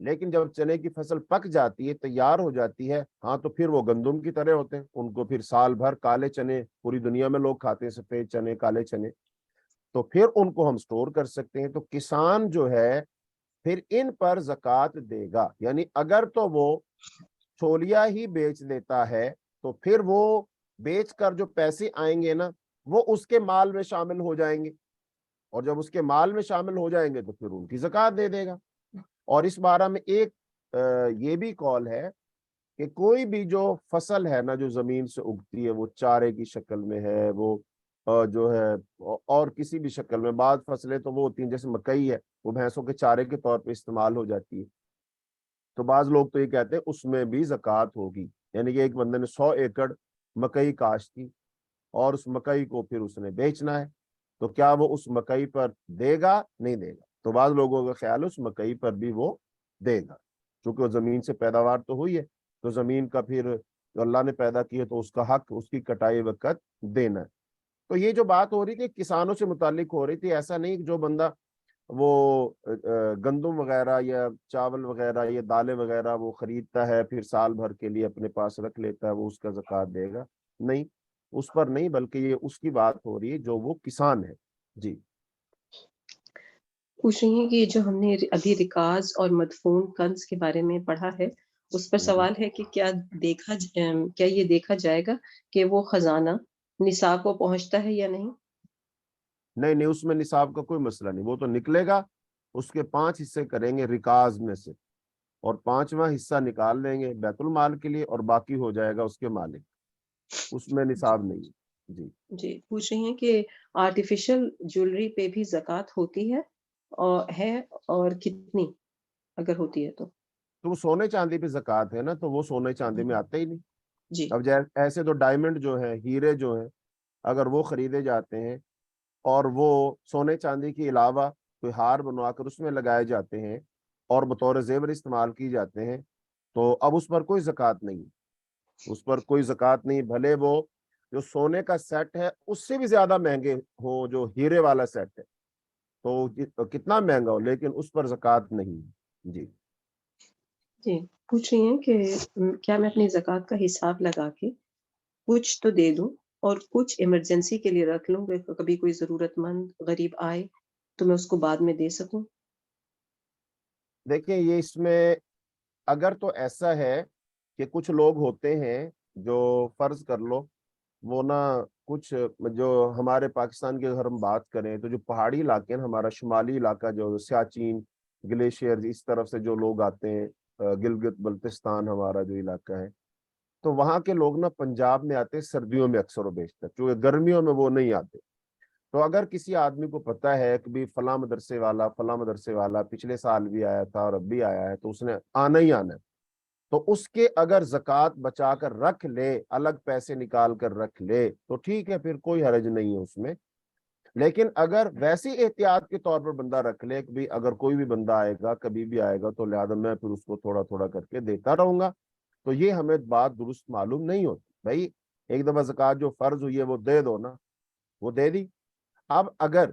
لیکن جب چنے کی فصل پک جاتی ہے، تیار ہو جاتی ہے، ہاں تو پھر وہ گندم کی طرح ہوتے ہیں، ان کو پھر سال بھر کالے چنے پوری دنیا میں لوگ کھاتے ہیں، سفید چنے، کالے چنے، تو پھر ان کو ہم سٹور کر سکتے ہیں۔ تو کسان جو ہے پھر ان پر زکوٰۃ دے گا، یعنی اگر تو وہ چھولیا ہی بیچ دیتا ہے تو پھر وہ بیچ کر جو پیسے آئیں گے نا وہ اس کے مال میں شامل ہو جائیں گے، اور جب اس کے مال میں شامل ہو جائیں گے تو پھر ان کی زکوٰۃ دے دے گا۔ اور اس بارے میں ایک یہ بھی قول ہے کہ کوئی بھی جو فصل ہے نا جو زمین سے اگتی ہے، وہ چارے کی شکل میں ہے، وہ جو ہے اور کسی بھی شکل میں، بعض فصلیں تو وہ ہوتی ہیں جیسے مکئی ہے، وہ بھینسوں کے چارے کے طور پہ استعمال ہو جاتی ہے، تو بعض لوگ تو یہ کہتے ہیں اس میں بھی زکوٰۃ ہوگی، یعنی کہ ایک بندے نے 100 ایکڑ مکئی کاشت کی اور اس مکئی کو پھر اس نے بیچنا ہے، تو کیا وہ اس مکئی پر دے گا؟ نہیں دے گا۔ تو بعض لوگوں کا خیال ہے اس مکئی پر بھی وہ دے گا، چونکہ وہ زمین سے پیداوار تو ہوئی ہے، تو زمین کا پھر جو اللہ نے پیدا کی ہے تو اس کا حق اس کی کٹائی وقت دینا ہے۔ تو یہ جو بات ہو رہی تھی کسانوں سے متعلق ہو رہی تھی، ایسا نہیں کہ جو بندہ وہ گندم وغیرہ یا چاول وغیرہ یا دالیں وغیرہ وہ خریدتا ہے پھر سال بھر کے لیے اپنے پاس رکھ لیتا ہے، وہ اس کا زکوٰۃ دے گا، نہیں، اس پر نہیں، بلکہ یہ اس کی بات ہو رہی ہے جو وہ کسان ہے۔ جی پوچھ رہی ہیں کہ جو ہم نے ابھی رکاز اور مدفون کنز کے بارے میں پڑھا ہے، اس پر سوال ہے کہ کیا یہ دیکھا جائے گا کہ وہ خزانہ نصاب کو پہنچتا ہے یا نہیں؟ نہیں، اس میں نصاب کا کوئی مسئلہ نہیں، وہ تو نکلے گا، اس کے 5 حصے کریں گے رکاز میں سے، اور 5واں حصہ نکال لیں گے بیت المال کے لیے، اور باقی ہو جائے گا اس کے مالک، اس میں نصاب نہیں ہے۔ جی جی پوچھ رہی ہیں کہ آرٹیفیشل جویلری پہ بھی زکوٰۃ ہوتی ہے اور کتنی اگر ہوتی ہے تو؟ تو وہ سونے چاندی پہ زکوٰۃ ہے نا، تو وہ سونے چاندی میں آتا ہی نہیں۔ جی اب ایسے تو ڈائمنڈ جو ہے، ہیرے جو ہیں، اگر وہ خریدے جاتے ہیں اور وہ سونے چاندی کے علاوہ کوئی ہار بنوا کر اس میں لگائے جاتے ہیں اور بطور زیور استعمال کی جاتے ہیں، تو اب اس پر کوئی زکوٰۃ نہیں، اس پر کوئی زکوٰۃ نہیں، بھلے وہ جو سونے کا سیٹ ہے اس سے بھی زیادہ مہنگے ہو، جو ہیرے والا سیٹ ہے تو کتنا مہنگا ہو، لیکن اس پر زکوٰۃ نہیں۔ جی جی پوچھ رہی ہیں کہ کیا میں اپنی زکوٰۃ کا حساب لگا کے کچھ تو دے دوں اور کچھ ایمرجنسی کے لیے رکھ لوں، کبھی کوئی ضرورت مند غریب آئے تو میں اس کو بعد میں دے سکوں؟ دیکھیں، یہ اس میں اگر تو ایسا ہے کہ کچھ لوگ ہوتے ہیں جو فرض کر لو وہ نا کچھ جو ہمارے پاکستان کی اگر ہم بات کریں تو جو پہاڑی علاقے ہیں، ہمارا شمالی علاقہ جو سیاچین گلیشیئر اس طرف سے جو لوگ آتے ہیں، گلگت بلتستان ہمارا جو علاقہ ہے، تو وہاں کے لوگ نا پنجاب میں آتے ہیں سردیوں میں اکثر و بیشتر، کیونکہ گرمیوں میں وہ نہیں آتے۔ تو اگر کسی آدمی کو پتا ہے کہ بھی فلاں مدرسے والا پچھلے سال بھی آیا تھا اور اب بھی آیا ہے تو اس نے آنا ہی آنا ہے، تو اس کے اگر زکوٰۃ بچا کر رکھ لے، الگ پیسے نکال کر رکھ لے تو ٹھیک ہے، پھر کوئی حرج نہیں ہے اس میں۔ لیکن اگر ویسی احتیاط کے طور پر بندہ رکھ لے کہ بھی اگر کوئی بھی بندہ آئے گا کبھی بھی آئے گا تو لہٰذا میں پھر اس کو تھوڑا تھوڑا کر کے دیتا رہوں گا، تو یہ ہمیں بات درست معلوم نہیں ہوتی۔ بھائی ایک دفعہ زکوٰۃ جو فرض ہوئی ہے وہ دے دو نا، وہ دے دی۔ اب اگر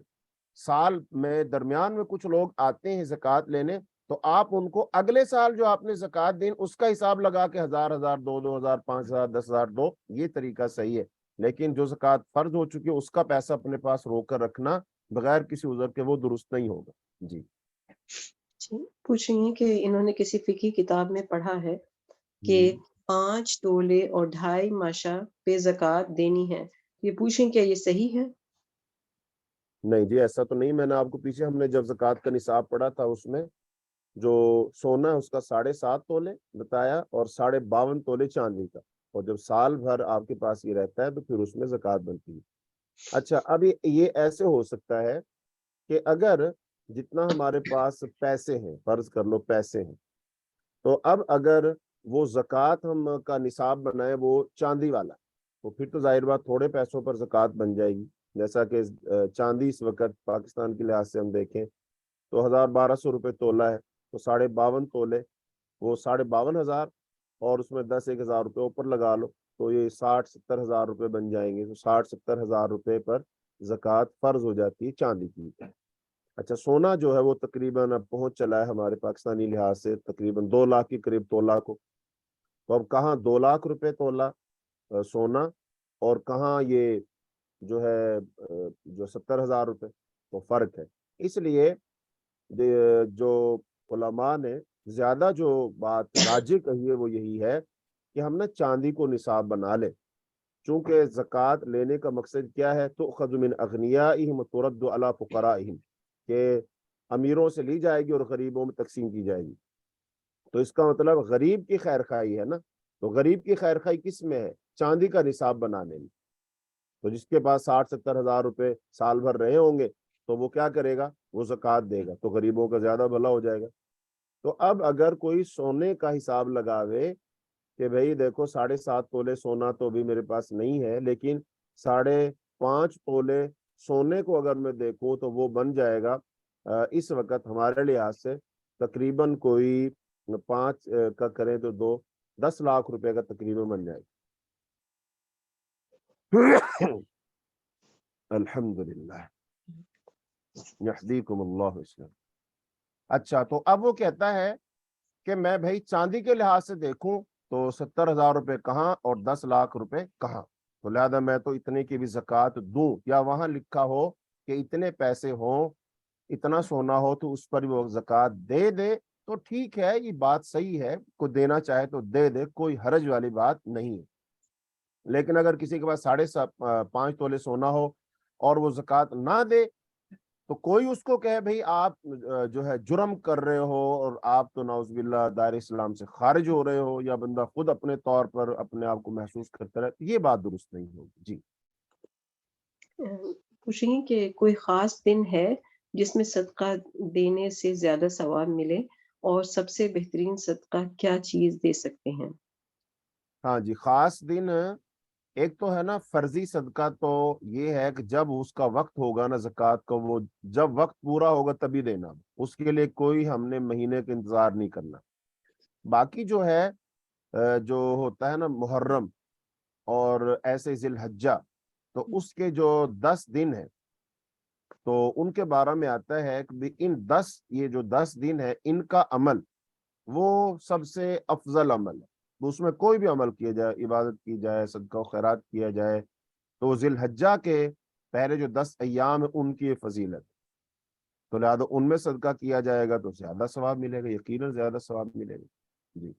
سال میں درمیان میں کچھ لوگ آتے ہیں زکوٰۃ لینے، تو آپ ان کو اگلے سال جو آپ نے زکوٰۃ دیں اس کا حساب لگا کے 1000 2000 5000 10,000 دو، یہ طریقہ صحیح ہے۔ لیکن جو زکوٰۃ فرض ہو چکی ہے اس کا پیسہ اپنے پاس روک کر رکھنا بغیر کسی عذر کے وہ درست نہیں ہوگا۔ جی جی پوچھ رہی ہیں کہ انہوں نے کسی فقہی کتاب میں پڑھا ہے کہ 5 تولے اور 2.5 ماشا پہ زکوٰۃ دینی ہے، یہ پوچھیں کیا یہ صحیح ہے؟ نہیں جی، ایسا تو نہیں، میں نے آپ کو پیچھے ہم نے جب زکوٰۃ کا نصاب پڑھا تھا اس میں جو سونا ہے اس کا 7.5 تولے بتایا اور 52.5 تولے چاندی کا، اور جب سال بھر آپ کے پاس یہ رہتا ہے تو پھر اس میں زکوٰۃ بنتی ہے۔ اچھا، اب یہ ایسے ہو سکتا ہے کہ اگر جتنا ہمارے پاس پیسے ہیں، فرض کر لو پیسے ہیں، تو اب اگر وہ زکوٰۃ ہم کا نصاب بنائے وہ چاندی والا، تو پھر تو ظاہر بات تھوڑے پیسوں پر زکوٰۃ بن جائے گی، جیسا کہ چاندی اس وقت پاکستان کے لحاظ سے ہم دیکھیں تو 1200 روپے تولہ ہے، تو 52.5 تولے وہ 52,500، اور اس میں 10-1,000 روپے اوپر لگا لو تو یہ 60-70 ہزار روپے بن جائیں گے، تو 60-70 ہزار روپے پر زکوٰۃ فرض ہو جاتی ہے چاندی کی۔ اچھا سونا جو ہے وہ تقریباً اب پہنچ چلا ہے ہمارے پاکستانی لحاظ سے تقریباً 2 لاکھ کے قریب تولہ کو. تو اب کہاں 2 لاکھ روپے تولہ سونا اور کہاں یہ جو ہے جو 70,000 روپے، تو فرق ہے. اس لیے جو علماء نے زیادہ جو بات راجح کہی ہے وہ یہی ہے کہ ہم نے چاندی کو نصاب بنا لے، چونکہ زکوٰۃ لینے کا مقصد کیا ہے؟ تؤخذ من اغنیائہم وترد علی فقرائہم، کہ امیروں سے لی جائے گی اور غریبوں میں تقسیم کی جائے گی. تو اس کا مطلب غریب کی خیر خواہی ہے نا. تو غریب کی خیر خواہی کس میں ہے؟ چاندی کا نصاب بنانے میں. تو جس کے پاس 60-70 ہزار روپے سال بھر رہے ہوں گے تو وہ کیا کرے گا؟ وہ زکوٰۃ دے گا، تو غریبوں کا زیادہ بھلا ہو جائے گا. تو اب اگر کوئی سونے کا حساب لگاوے کہ بھئی دیکھو 7.5 تولے سونا تو ابھی میرے پاس نہیں ہے، لیکن 5.5 تولے سونے کو اگر میں دیکھوں تو وہ بن جائے گا اس وقت ہمارے لحاظ سے تقریباً کوئی 5 کا کریں تو 10 لاکھ روپے کا تقریباً بن جائے گا. الحمدللہ یہدیکم اللہ اسلام. اچھا تو اب وہ کہتا ہے کہ میں بھائی چاندی کے لحاظ سے دیکھوں تو 70,000 روپے کہاں اور 10 لاکھ روپے کہاں، تو لہذا میں تو اتنے کی بھی زکوٰۃ دوں، یا وہاں لکھا ہو کہ اتنے پیسے ہوں، اتنا سونا ہو تو اس پر وہ زکوٰۃ دے دے، تو ٹھیک ہے، یہ بات صحیح ہے، کوئی دینا چاہے تو دے دے، کوئی حرج والی بات نہیں ہے. لیکن اگر کسی کے پاس 5.5 تولے سونا ہو اور وہ زکوٰۃ نہ دے تو کوئی اس کو کہے بھئی آپ جو ہے جرم کر رہے ہو اور آپ تو نعوذ باللہ دائرہ اسلام سے خارج ہو رہے ہو، یا بندہ خود اپنے طور پر اپنے آپ کو محسوس کرتا رہے، یہ بات درست نہیں ہوگی. جی پوچھ رہی ہیں کہ کوئی خاص دن ہے جس میں صدقہ دینے سے زیادہ ثواب ملے، اور سب سے بہترین صدقہ کیا چیز دے سکتے ہیں؟ ہاں جی، خاص دن ایک تو ہے نا فرضی صدقہ، تو یہ ہے کہ جب اس کا وقت ہوگا نا زکوٰۃ کا، وہ جب وقت پورا ہوگا تبھی دینا، اس کے لیے کوئی ہم نے مہینے کا انتظار نہیں کرنا. باقی جو ہے جو ہوتا ہے نا محرم اور ایسے ذی الحجہ، تو اس کے جو 10 دن ہیں تو ان کے بارے میں آتا ہے کہ یہ جو 10 دن ہے ان کا عمل وہ سب سے افضل عمل ہے. اس میں کوئی بھی عمل کیا جائے، عبادت کی جائے، صدقہ و خیرات کیا جائے، تو ذی الحجہ کے پہلے جو 10 ایام ہیں ان کی فضیلت، تو لہٰذا ان میں صدقہ کیا جائے گا تو زیادہ ثواب ملے گا، یقیناً زیادہ ثواب ملے گا. جی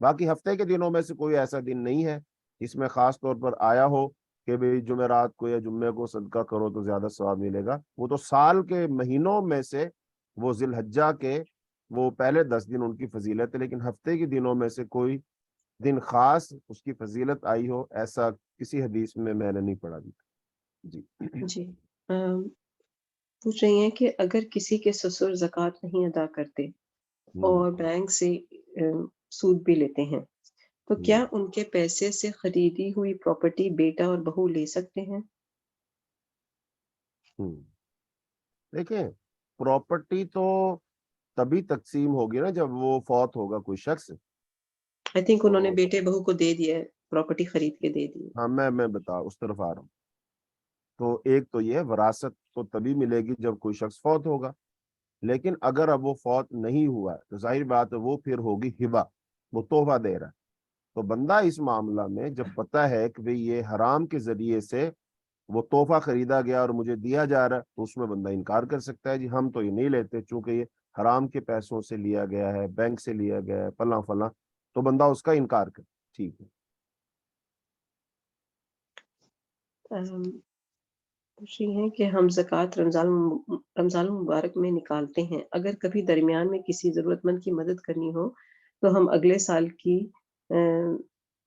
باقی ہفتے کے دنوں میں سے کوئی ایسا دن نہیں ہے جس میں خاص طور پر آیا ہو کہ بھئی جمعرات کو یا جمعے کو صدقہ کرو تو زیادہ ثواب ملے گا. وہ تو سال کے مہینوں میں سے وہ ذی الحجہ کے وہ پہلے 10 دن ان کی فضیلت ہے، لیکن ہفتے کے دنوں میں سے کوئی دن خاص اس کی فضیلت آئی ہو ایسا کسی حدیث میں نے نہیں پڑھا. جی جی پوچھ رہی ہیں کہ اگر کسی کے سسر زکوٰۃ نہیں ادا کرتے اور بینک سے سود بھی لیتے ہیں، تو کیا ان کے پیسے سے خریدی ہوئی پراپرٹی بیٹا اور بہو لے سکتے ہیں؟ دیکھیں پراپرٹی تو تبھی تقسیم ہوگی نا جب وہ فوت ہوگا کوئی شخص. آئی تھنک انہوں نے بیٹے بہو کو دے دیا ہے، پراپرٹی خرید کے دے دی. ہاں میں بتا اس طرف آ رہا ہوں. تو ایک تو یہ وراثت تو تبھی ملے گی جب کوئی شخص فوت ہوگا، لیکن اگر اب وہ فوت نہیں ہوا ہے تو ظاہر بات ہے وہ پھر ہوگی ہبہ، وہ تحفہ دے رہا ہے. تو بندہ اس معاملہ میں جب پتہ ہے کہ بھئی یہ حرام کے ذریعے سے وہ تحفہ خریدا گیا اور مجھے دیا جا رہا ہے، تو اس میں بندہ انکار کر سکتا ہے، جی ہم تو یہ نہیں لیتے چونکہ یہ حرام کے پیسوں سے لیا گیا ہے، بینک سے لیا گیا ہے، فلاں فلاں، تو بندہ اس کا انکار کرے. ٹھیک ہے. پوچھ رہی ہیں کہ ہم زکوٰۃ رمضان المبارک میں نکالتے ہیں، اگر کبھی درمیان میں کسی ضرورت مند کی مدد کرنی ہو تو ہم اگلے سال کی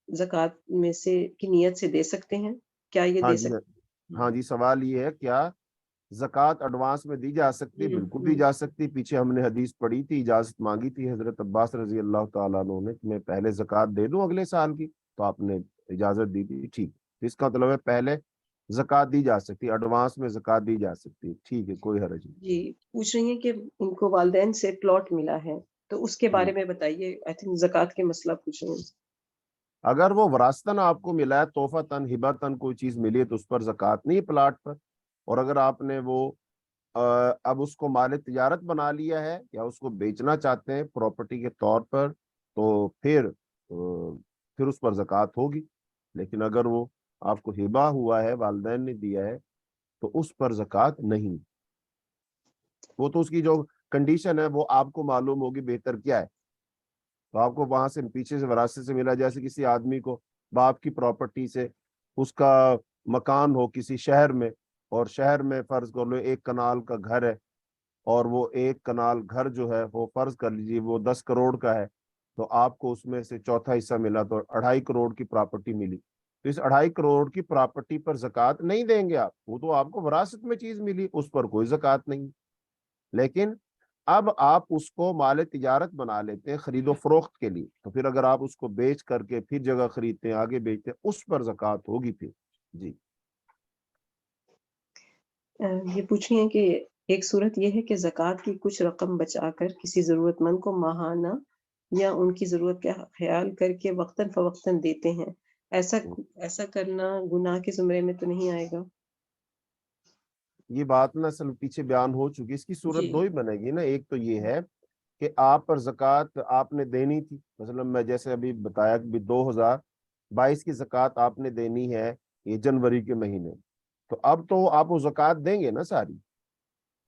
زکوٰۃ میں سے کی نیت سے دے سکتے ہیں؟ کیا یہ ہاں دے جی سکتے ہاں جی، سوال یہ ہے کیا زکوٰۃ ایڈوانس میں دی جا سکتی؟ بالکل دی جا سکتی. پیچھے ہم نے حدیث پڑھی تھی، اجازت مانگی تھی حضرت عباس رضی اللہ تعالیٰ عنہ نے کہ میں پہلے زکوٰۃ دے دوں اگلے سال کی، تو آپ نے اجازت دی تھی. ٹھیک، اس کا مطلب ہے پہلے زکوٰۃ دی جا سکتی، ایڈوانس میں زکوٰۃ دی جا سکتی. ٹھیک ہے، کوئی حرج نہیں. جی پوچھ رہی ہیں کہ ان کو والدین سے پلاٹ ملا ہے تو اس کے بارے میں بتائیے. آئی تھنک زکوٰۃ کے مسئلہ پوچھ رہے ہیں. اگر وہ وراثتاً آپ کو ملا ہے، تحفہ تن ہبہ تن کوئی چیز ملی ہے، تو اس پر زکوٰۃ نہیں پلاٹ پر. اور اگر آپ نے وہ اب اس کو مال تجارت بنا لیا ہے یا اس کو بیچنا چاہتے ہیں پراپرٹی کے طور پر، تو پھر اس پر زکوٰۃ ہوگی. لیکن اگر وہ آپ کو ہبہ ہوا ہے، والدین نے دیا ہے، تو اس پر زکوٰۃ نہیں. وہ تو اس کی جو کنڈیشن ہے وہ آپ کو معلوم ہوگی بہتر کیا ہے. تو آپ کو وہاں سے پیچھے سے وراثت سے ملا، جیسے کسی آدمی کو باپ کی پراپرٹی سے اس کا مکان ہو کسی شہر میں، اور شہر میں فرض کر لو 1 کنال کا گھر ہے، اور وہ 1 کنال گھر جو ہے وہ فرض کر لیجیے وہ 10 کروڑ کا ہے، تو آپ کو اس میں سے چوتھا حصہ ملا تو 2.5 کروڑ کی پراپرٹی ملی. تو اس 2.5 کروڑ کی پراپرٹی پر زکوٰۃ نہیں دیں گے آپ، وہ تو آپ کو وراثت میں چیز ملی، اس پر کوئی زکوٰۃ نہیں. لیکن اب آپ اس کو مال تجارت بنا لیتے ہیں خرید و فروخت کے لیے، تو پھر اگر آپ اس کو بیچ کر کے پھر جگہ خریدتے ہیں، آگے بیچتے ہیں، اس پر زکوٰۃ ہوگی پھر. جی یہ پوچھ رہی ہیں کہ ایک صورت یہ ہے کہ زکوٰۃ کی کچھ رقم بچا کر کسی ضرورت مند کو ماہانہ یا ان کی ضرورت کا خیال کر کے وقتاً فوقتاً دیتے ہیں، ایسا کرنا گناہ کے زمرے میں تو نہیں آئے گا؟ یہ بات نا اصل پیچھے بیان ہو چکی. اس کی صورت جی 2 ہی بنے گی نا. ایک تو یہ ہے کہ آپ پر زکوٰۃ آپ نے دینی تھی، مثلا میں جیسے ابھی بتایا کہ 2022 کی زکوٰۃ آپ نے دینی ہے یہ جنوری کے مہینے، تو اب تو آپ وہ زکوٰۃ دیں گے نا ساری.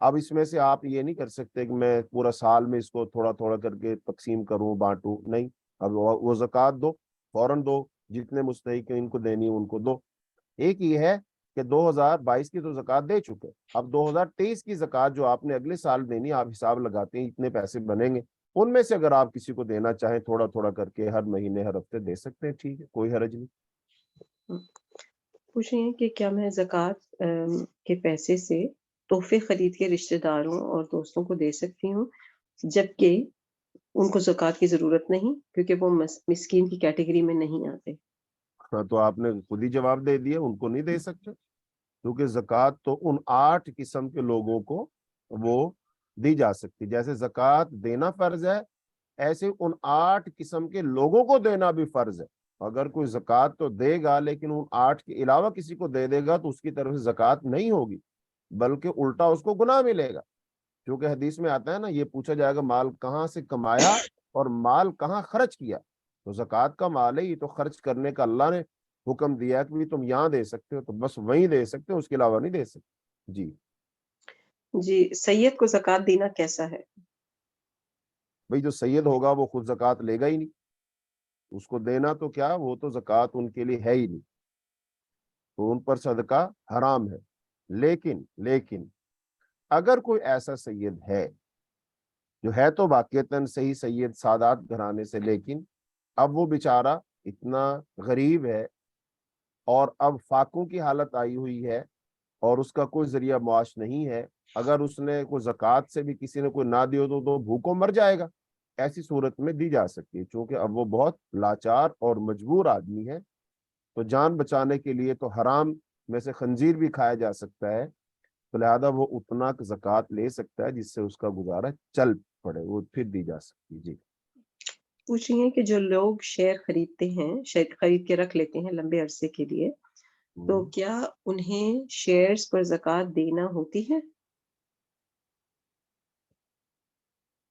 اب اس میں سے آپ یہ نہیں کر سکتے کہ میں پورا سال میں اس کو تھوڑا تھوڑا کر کے تقسیم کروں، بانٹوں، نہیں. اب وہ زکوٰۃ دو، فوراً دو، جتنے مستحق ہیں ان کو دینی ان کو دو. ایک یہ ہے کہ 2022 کی تو زکوٰۃ دے چکے، اب 2023 کی زکوٰۃ جو آپ نے اگلے سال دینی، آپ حساب لگاتے ہیں اتنے پیسے بنیں گے، ان میں سے اگر آپ کسی کو دینا چاہیں تھوڑا تھوڑا کر کے ہر مہینے ہر ہفتے دے سکتے ہیں، ٹھیک ہے، کوئی حرج نہیں. پوچھ رہی ہیں کہ کیا میں زکوٰۃ کے پیسے سے تحفے خرید کے رشتہ داروں اور دوستوں کو دے سکتی ہوں جبکہ ان کو زکوٰۃ کی ضرورت نہیں، کیونکہ وہ مسکین کی کیٹیگری میں نہیں آتے؟ ہاں، تو آپ نے خود ہی جواب دے دیا، ان کو نہیں دے سکتے، کیونکہ زکوٰۃ تو ان 8 قسم کے لوگوں کو وہ دی جا سکتی. جیسے زکوٰۃ دینا فرض ہے، ایسے ان 8 قسم کے لوگوں کو دینا بھی فرض ہے. اگر کوئی زکوٰۃ تو دے گا لیکن ان 8 کے علاوہ کسی کو دے دے گا تو اس کی طرف سے زکوٰۃ نہیں ہوگی، بلکہ الٹا اس کو گناہ ملے گا. کیونکہ حدیث میں آتا ہے نا، یہ پوچھا جائے گا مال کہاں سے کمایا اور مال کہاں خرچ کیا. تو زکوٰۃ کا مال ہے، یہ تو خرچ کرنے کا اللہ نے حکم دیا کہ تم یہاں دے سکتے ہو تو بس وہیں دے سکتے ہو، اس کے علاوہ نہیں دے سکتے. جی جی، سید کو زکوٰۃ دینا کیسا ہے؟ بھائی، جو سید ہوگا وہ خود زکوٰۃ لے گا ہی نہیں، اس کو دینا تو کیا، وہ تو زکوٰۃ ان کے لیے ہے ہی نہیں، تو ان پر صدقہ حرام ہے. لیکن اگر کوئی ایسا سید ہے جو ہے تو واقعتاً صحیح سید سادات گھرانے سے، لیکن اب وہ بیچارہ اتنا غریب ہے اور اب فاقوں کی حالت آئی ہوئی ہے اور اس کا کوئی ذریعہ معاش نہیں ہے، اگر اس نے کوئی زکوٰۃ سے بھی کسی نے کوئی نہ دی ہو تو بھوکوں مر جائے گا. ایسی صورت میں دی جا سکتی ہے، چونکہ اب وہ بہت لاچار اور مجبور آدمی ہے، تو جان بچانے کے لیے تو حرام میں سے خنزیر بھی کھایا جا سکتا ہے، تو لہذا وہ اتنا زکوٰۃ لے سکتا ہے جس سے اس کا گزارا چل پڑے، وہ پھر دی جا سکتی ہے. جی پوچھ رہی ہیں کہ جو لوگ شیئر خریدتے ہیں، شیئر خرید کے رکھ لیتے ہیں لمبے عرصے کے لیے، تو کیا انہیں شیئرز پر زکوٰۃ دینا ہوتی ہے؟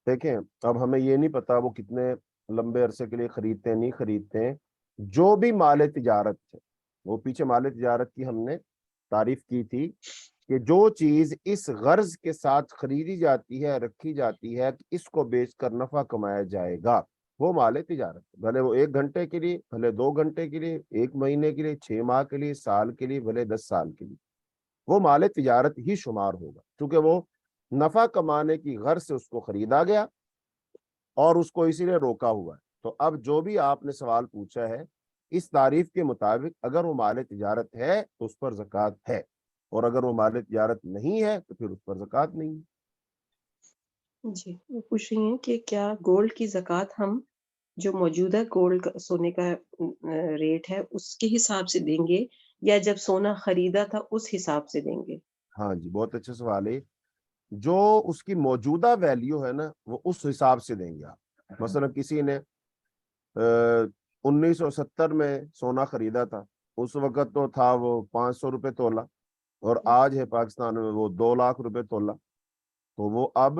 دیکھیں، اب ہمیں یہ نہیں پتا وہ کتنے لمبے عرصے کے لیے خریدتے ہیں نہیں خریدتے ہیں. جو بھی مال تجارت ہے، وہ پیچھے مال تجارت کی ہم نے تعریف کی تھی کہ جو چیز اس غرض کے ساتھ خریدی جاتی ہے، رکھی جاتی ہے کہ اس کو بیچ کر نفع کمایا جائے گا، وہ مال تجارت. بھلے وہ 1 گھنٹے کے لیے، بھلے 2 گھنٹے کے لیے، 1 مہینے کے لیے، 6 ماہ کے لیے، سال کے لیے، بھلے 10 سال کے لیے، وہ مال تجارت ہی شمار ہوگا، کیونکہ وہ نفع کمانے کی غرض سے اس کو خریدا گیا اور اس کو اسی لیے روکا ہوا ہے. تو اب جو بھی آپ نے سوال پوچھا ہے، اس تعریف کے مطابق اگر وہ مال تجارت ہے تو اس پر زکوٰۃ ہے، اور اگر وہ مال تجارت نہیں ہے تو پھر اس پر زکوٰۃ نہیں ہے. جی، وہ پوچھ رہی ہیں کہ کیا گولڈ کی زکوٰۃ ہم جو موجودہ گولڈ سونے کا ریٹ ہے اس کے حساب سے دیں گے یا جب سونا خریدا تھا اس حساب سے دیں گے؟ ہاں جی، بہت اچھا سوال ہے. جو اس کی موجودہ ویلیو ہے نا وہ اس حساب سے دیں گے آپ. مثلا کسی نے 1970 میں سونا خریدا تھا، اس وقت تو تھا وہ 500 روپے تولا، اور آج ہے پاکستان میں وہ 2 لاکھ روپے تولا. تو وہ اب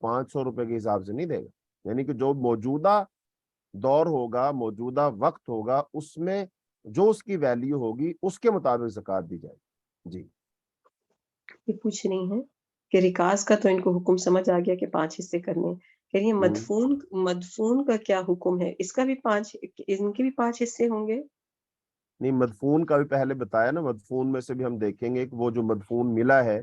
500 روپے کے حساب سے نہیں دے گا. یعنی کہ جو موجودہ دور ہوگا, موجودہ وقت ہوگا, اس میں جو اس کی ویلیو ہوگی اس کے مطابق زکوٰۃ دی جائے گی. جی یہ پوچھ رہی ہیں کہ رکاز کا تو ان کو حکم سمجھ آ گیا کہ 5 حصے کرنے, کہہ رہی ہیں مدفون کا کیا حکم ہے, اس کا بھی 5, ان کے بھی 5 حصے ہوں گے؟ نہیں, مدفون کا بھی پہلے بتایا نا, مدفون میں سے بھی ہم دیکھیں گے کہ وہ جو مدفون ملا ہے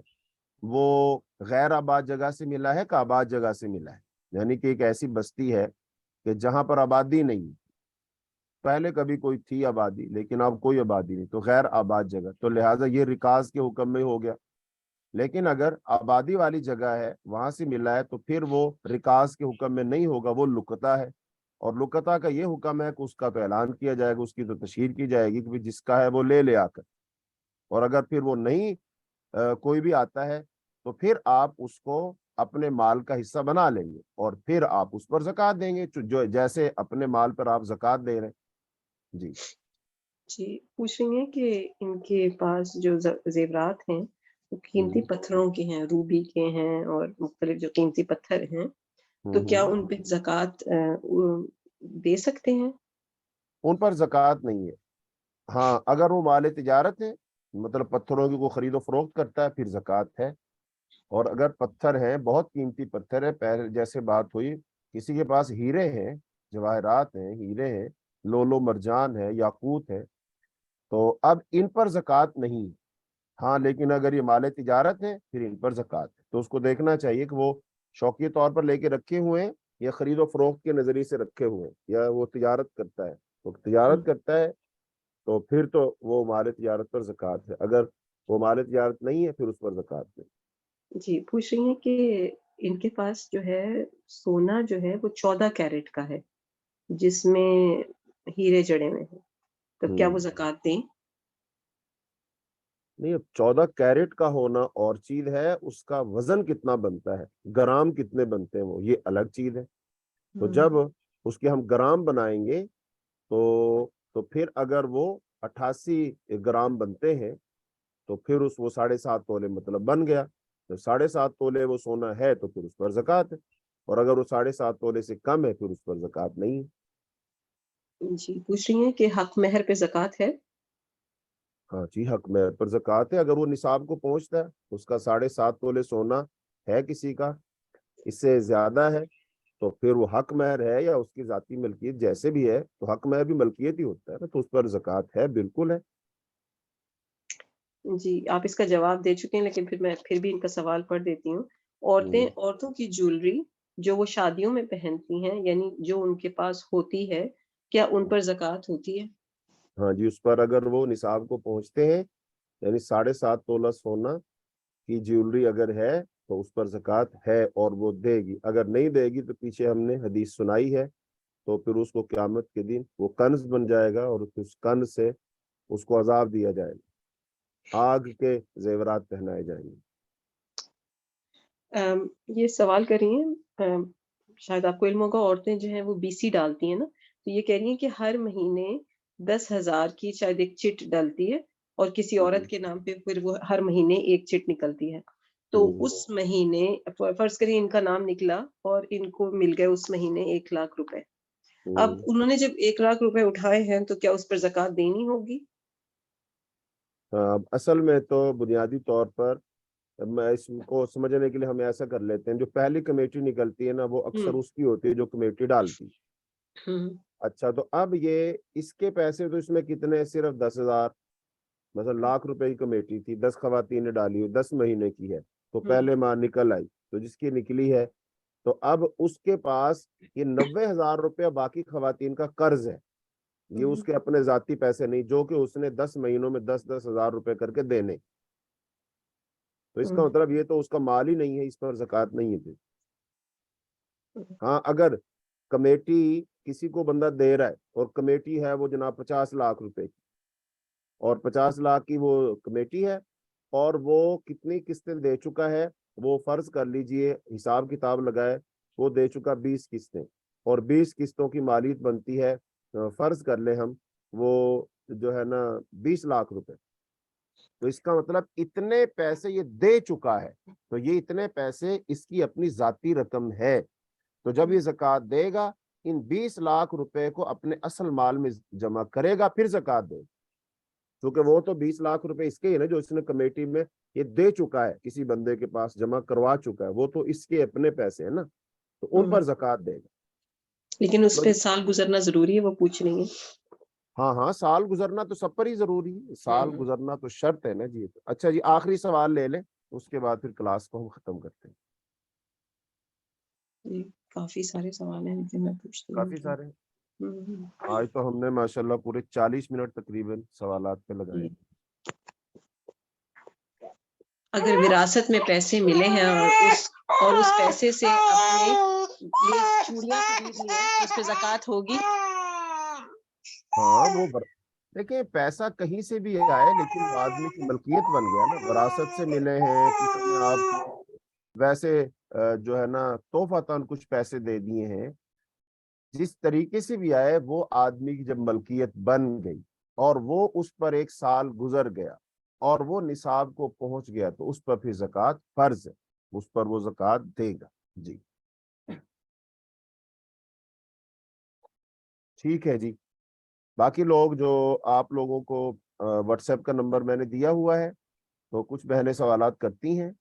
وہ غیر آباد جگہ سے ملا ہے کہ آباد جگہ سے ملا ہے. یعنی کہ ایک ایسی بستی ہے کہ جہاں پر آبادی نہیں, پہلے کبھی کوئی تھی آبادی لیکن اب کوئی آبادی نہیں, تو غیر آباد جگہ, تو لہٰذا یہ رکاز کے حکم میں ہو گیا. لیکن اگر آبادی والی جگہ ہے, وہاں سے ملا ہے, تو پھر وہ رکاز کے حکم میں نہیں ہوگا, وہ لقطہ ہے. اور لقطہ کا یہ حکم ہے کہ اس کا تو اعلان کیا جائے گا, اس کی تو تشہیر کی جائے گی کہ جس کا ہے وہ لے آ کر. اور اگر پھر وہ نہیں کوئی بھی آتا ہے تو پھر آپ اس کو اپنے مال کا حصہ بنا لیں گے اور پھر آپ اس پر زکوٰۃ دیں گے, جو جیسے اپنے مال پر آپ زکوٰۃ دے رہے ہیں. جی جی پوچھ رہی ہیں کہ ان کے پاس جو زیورات ہیں وہ قیمتی پتھروں کے ہیں, روبی کے ہیں اور مختلف جو قیمتی پتھر ہیں, تو کیا ان پہ زکوٰۃ دے سکتے ہیں؟ ان پر زکوٰۃ نہیں ہے. ہاں اگر وہ مال تجارت ہے, مطلب پتھروں کی کو خرید و فروخت کرتا ہے, پھر زکوٰۃ ہے. اور اگر پتھر ہیں, بہت قیمتی پتھر ہے, پہلے جیسے بات ہوئی, کسی کے پاس ہیرے ہیں, جواہرات ہیں, ہیرے ہیں, لولو مرجان ہے, یاقوت ہے, تو اب ان پر زکوٰۃ نہیں. ہاں لیکن اگر یہ مال تجارت ہے پھر ان پر زکوٰۃ ہے. تو اس کو دیکھنا چاہیے کہ وہ شوقی طور پر لے کے رکھے ہوئے ہیں یا خرید و فروخت کے نظریے سے رکھے ہوئے ہیں, یا وہ تجارت کرتا ہے. تو تجارت کرتا ہے تو پھر تو وہ مال تجارت پر زکوٰۃ ہے, اگر وہ مال تجارت نہیں ہے پھر اس پر زکوٰۃ نہیں. جی پوچھ رہی ہیں کہ ان کے پاس جو ہے سونا جو ہے وہ 14 کیرٹ کا ہے جس میں ہیرے جڑے ہوئے ہیں, تو کیا وہ زکوٰۃ دیں؟ نہیں, اب 14 کیرٹ کا ہونا اور چیز ہے, اس کا وزن کتنا بنتا ہے, گرام کتنے بنتے ہیں, وہ یہ الگ چیز ہے. تو جب اس کے ہم گرام بنائیں گے تو پھر اگر وہ 88 گرام بنتے ہیں تو پھر وہ 7.5 تولے مطلب بن گیا. جب 7.5 تولے وہ سونا ہے تو پھر اس پر زکوٰۃ ہے, اور اگر وہ 7.5 تولے سے کم ہے پھر اس پر زکوٰۃ نہیں ہے. جی پوچھ رہی ہیں کہ حق مہر پہ زکوٰۃ ہے؟ ہاں جی, حق مہر پر زکوٰۃ ہے. اگر وہ نصاب کو پہنچتا ہے, اس کا 7.5 تولے سونا ہے کسی کا, اس سے زیادہ ہے, تو پھر وہ حق مہر ہے یا اس کی ذاتی ملکیت جیسے بھی ہے, تو حق مہر بھی ملکیت ہی ہوتا ہے نا, تو اس پر زکوٰۃ ہے, بالکل ہے. جی آپ اس کا جواب دے چکے ہیں, لیکن پھر میں پھر بھی ان کا سوال پڑھ دیتی ہوں. عورتوں کی جولری جو وہ شادیوں میں پہنتی ہیں, یعنی جو ان کے پاس ہوتی ہے, کیا ان پر زکوٰۃ ہوتی ہے؟ ہاں جی, اس پر اگر وہ نصاب کو پہنچتے ہیں, یعنی 7.5 تولہ سونا کی جیولری اگر ہے تو اس پر زکوٰۃ ہے اور وہ دے گی. اگر نہیں دے گی تو پیچھے ہم نے حدیث سنائی ہے, تو پھر اس کو قیامت کے دن وہ کنز بن جائے گا اور اس کنز سے اس کو عذاب دیا جائے گا, آگ کے زیورات پہنائے جائیں گے. یہ سوال کر رہی ہیں, شاید آپ کو علم ہوگا, عورتیں جو ہیں وہ BC ڈالتی ہیں نا, تو یہ کہہ رہی ہیں کہ ہر مہینے 10,000 کی شاید ایک چٹ ڈالتی ہے, اور کسی عورت کے نام پہ پھر وہ ہر مہینے ایک چٹ نکلتی ہے. تو اس مہینے فرض کریے ان کا نام نکلا اور ان کو مل گئے اس مہینے 1,00,000 روپے. اب انہوں نے جب 1,00,000 روپے اٹھائے ہیں تو کیا اس پر زکوٰۃ دینی ہوگی؟ اصل میں تو بنیادی طور پر میں اس کو سمجھنے کے لیے ہم ایسا کر لیتے ہیں, جو پہلی کمیٹی نکلتی ہے نا, وہ اکثر اس کی ہوتی ہے جو کمیٹی ڈالتی. اچھا, تو اب یہ اس کے پیسے تو اس میں کتنے, صرف 10,000, مثلا 1,00,000 روپے کی کمیٹی تھی, 10 خواتین نے ڈالی ہوئی, 10 مہینے کی ہے, تو پہلے ماہ نکل آئی, تو جس کی نکلی ہے تو اب اس کے پاس یہ 90,000 روپے باقی خواتین کا قرض ہے. یہ اس کے اپنے ذاتی پیسے نہیں, جو کہ اس نے 10 مہینوں میں 10-10 ہزار روپے کر کے دینے. تو اس کا مطلب یہ تو اس کا مال ہی نہیں ہے, اس پر زکوٰۃ نہیں ہے. ہاں اگر کمیٹی کسی کو بندہ دے رہا ہے اور کمیٹی ہے وہ جناب 50 لاکھ روپے کی, اور 50 لاکھ کی وہ کمیٹی ہے, اور وہ کتنی قسطیں دے چکا ہے, وہ فرض کر لیجئے حساب کتاب لگائے, وہ دے چکا 20 قسطیں, اور 20 قسطوں کی مالیت بنتی ہے, فرض کر لیں ہم, وہ جو ہے نا 20 لاکھ روپے. تو اس کا مطلب اتنے پیسے یہ دے چکا ہے، تو یہ اتنے پیسے اس کی اپنی ذاتی رقم ہے، تو جب یہ زکوٰۃ دے گا ان 20 لاکھ روپے کو اپنے اصل مال میں جمع کرے گا، پھر زکوٰۃ دے گا، کیونکہ وہ تو 20 لاکھ روپے اس کے ہی نا جو اس نے کمیٹی میں یہ دے چکا ہے، کسی بندے کے پاس جمع کروا چکا ہے، وہ تو اس کے اپنے پیسے ہیں نا، تو ان پر زکوٰۃ دے گا۔ لیکن اس پہ سال گزرنا ضروری ہے، وہ پوچھ رہی ہیں۔ ہاں ہاں، سال گزرنا تو سب پر ہی ضروری ہے، سال گزرنا تو شرط ہے نا جی۔ اچھا جی، آخری سوال لے لیں، اس کے بعد پھر کلاس کو ہم ختم کرتے ہیں۔ جی کافی سارے سوال ہیں لیکن میں پوچھتی ہوں۔ کافی سارے آج تو ہم نے ماشاءاللہ پورے 40 منٹ تقریباً سوالات پہ لگائے۔ اگر وراثت میں پیسے ملے ہیں اور اس پیسے سے اپنے یہ چوڑیاں خریدنی ہیں، اس پہ زکوٰۃ ہوگی؟ ہاں وہ دیکھیں پیسہ کہیں سے بھی آئے لیکن وہ آدمی کی ملکیت بن گیا نا، وراثت سے ملے ہیں، کسی نے آپ کو ویسے جو ہے نا تحفۃً کچھ پیسے دے دیے ہیں، جس طریقے سے بھی آئے وہ آدمی کی جب ملکیت بن گئی اور وہ اس پر ایک سال گزر گیا اور وہ نصاب کو پہنچ گیا تو اس پر پھر زکوٰۃ فرض ہے، اس پر وہ زکوٰۃ دے گا۔ جی ٹھیک ہے جی، باقی لوگ جو آپ لوگوں کو واٹس ایپ کا نمبر میں نے دیا ہوا ہے، تو کچھ بہنیں سوالات کرتی ہیں،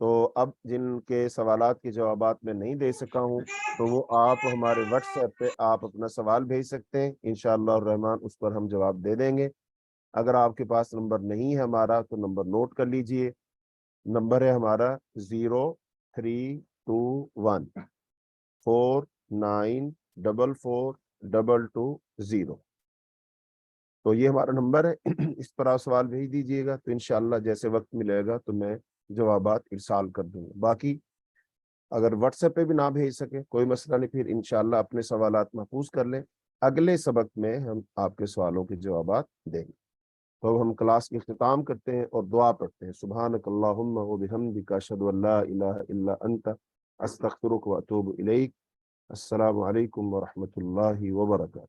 تو اب جن کے سوالات کے جوابات میں نہیں دے سکا ہوں تو وہ آپ ہمارے واٹس ایپ پہ آپ اپنا سوال بھیج سکتے ہیں، انشاءاللہ الرحمن اس پر ہم جواب دے دیں گے۔ اگر آپ کے پاس نمبر نہیں ہے ہمارا تو نمبر نوٹ کر لیجئے، نمبر ہے ہمارا 032149442220، تو یہ ہمارا نمبر ہے، اس پر آپ سوال بھیج دیجئے گا، تو انشاءاللہ جیسے وقت ملے گا تو میں جوابات ارسال کر دوں گا۔ باقی اگر واٹس ایپ پہ بھی نہ بھیج سکے کوئی مسئلہ نہیں، پھر انشاءاللہ اپنے سوالات محفوظ کر لیں، اگلے سبق میں ہم آپ کے سوالوں کے جوابات دیں گے۔ تو ہم کلاس کی اختتام کرتے ہیں اور دعا پڑھتے ہیں۔ سبحانک اللہم و بحمدک، اشہد ان لا الہ الا انت، استغفرک و اتوب الیک۔ السلام علیکم ورحمۃ اللہ وبرکاتہ۔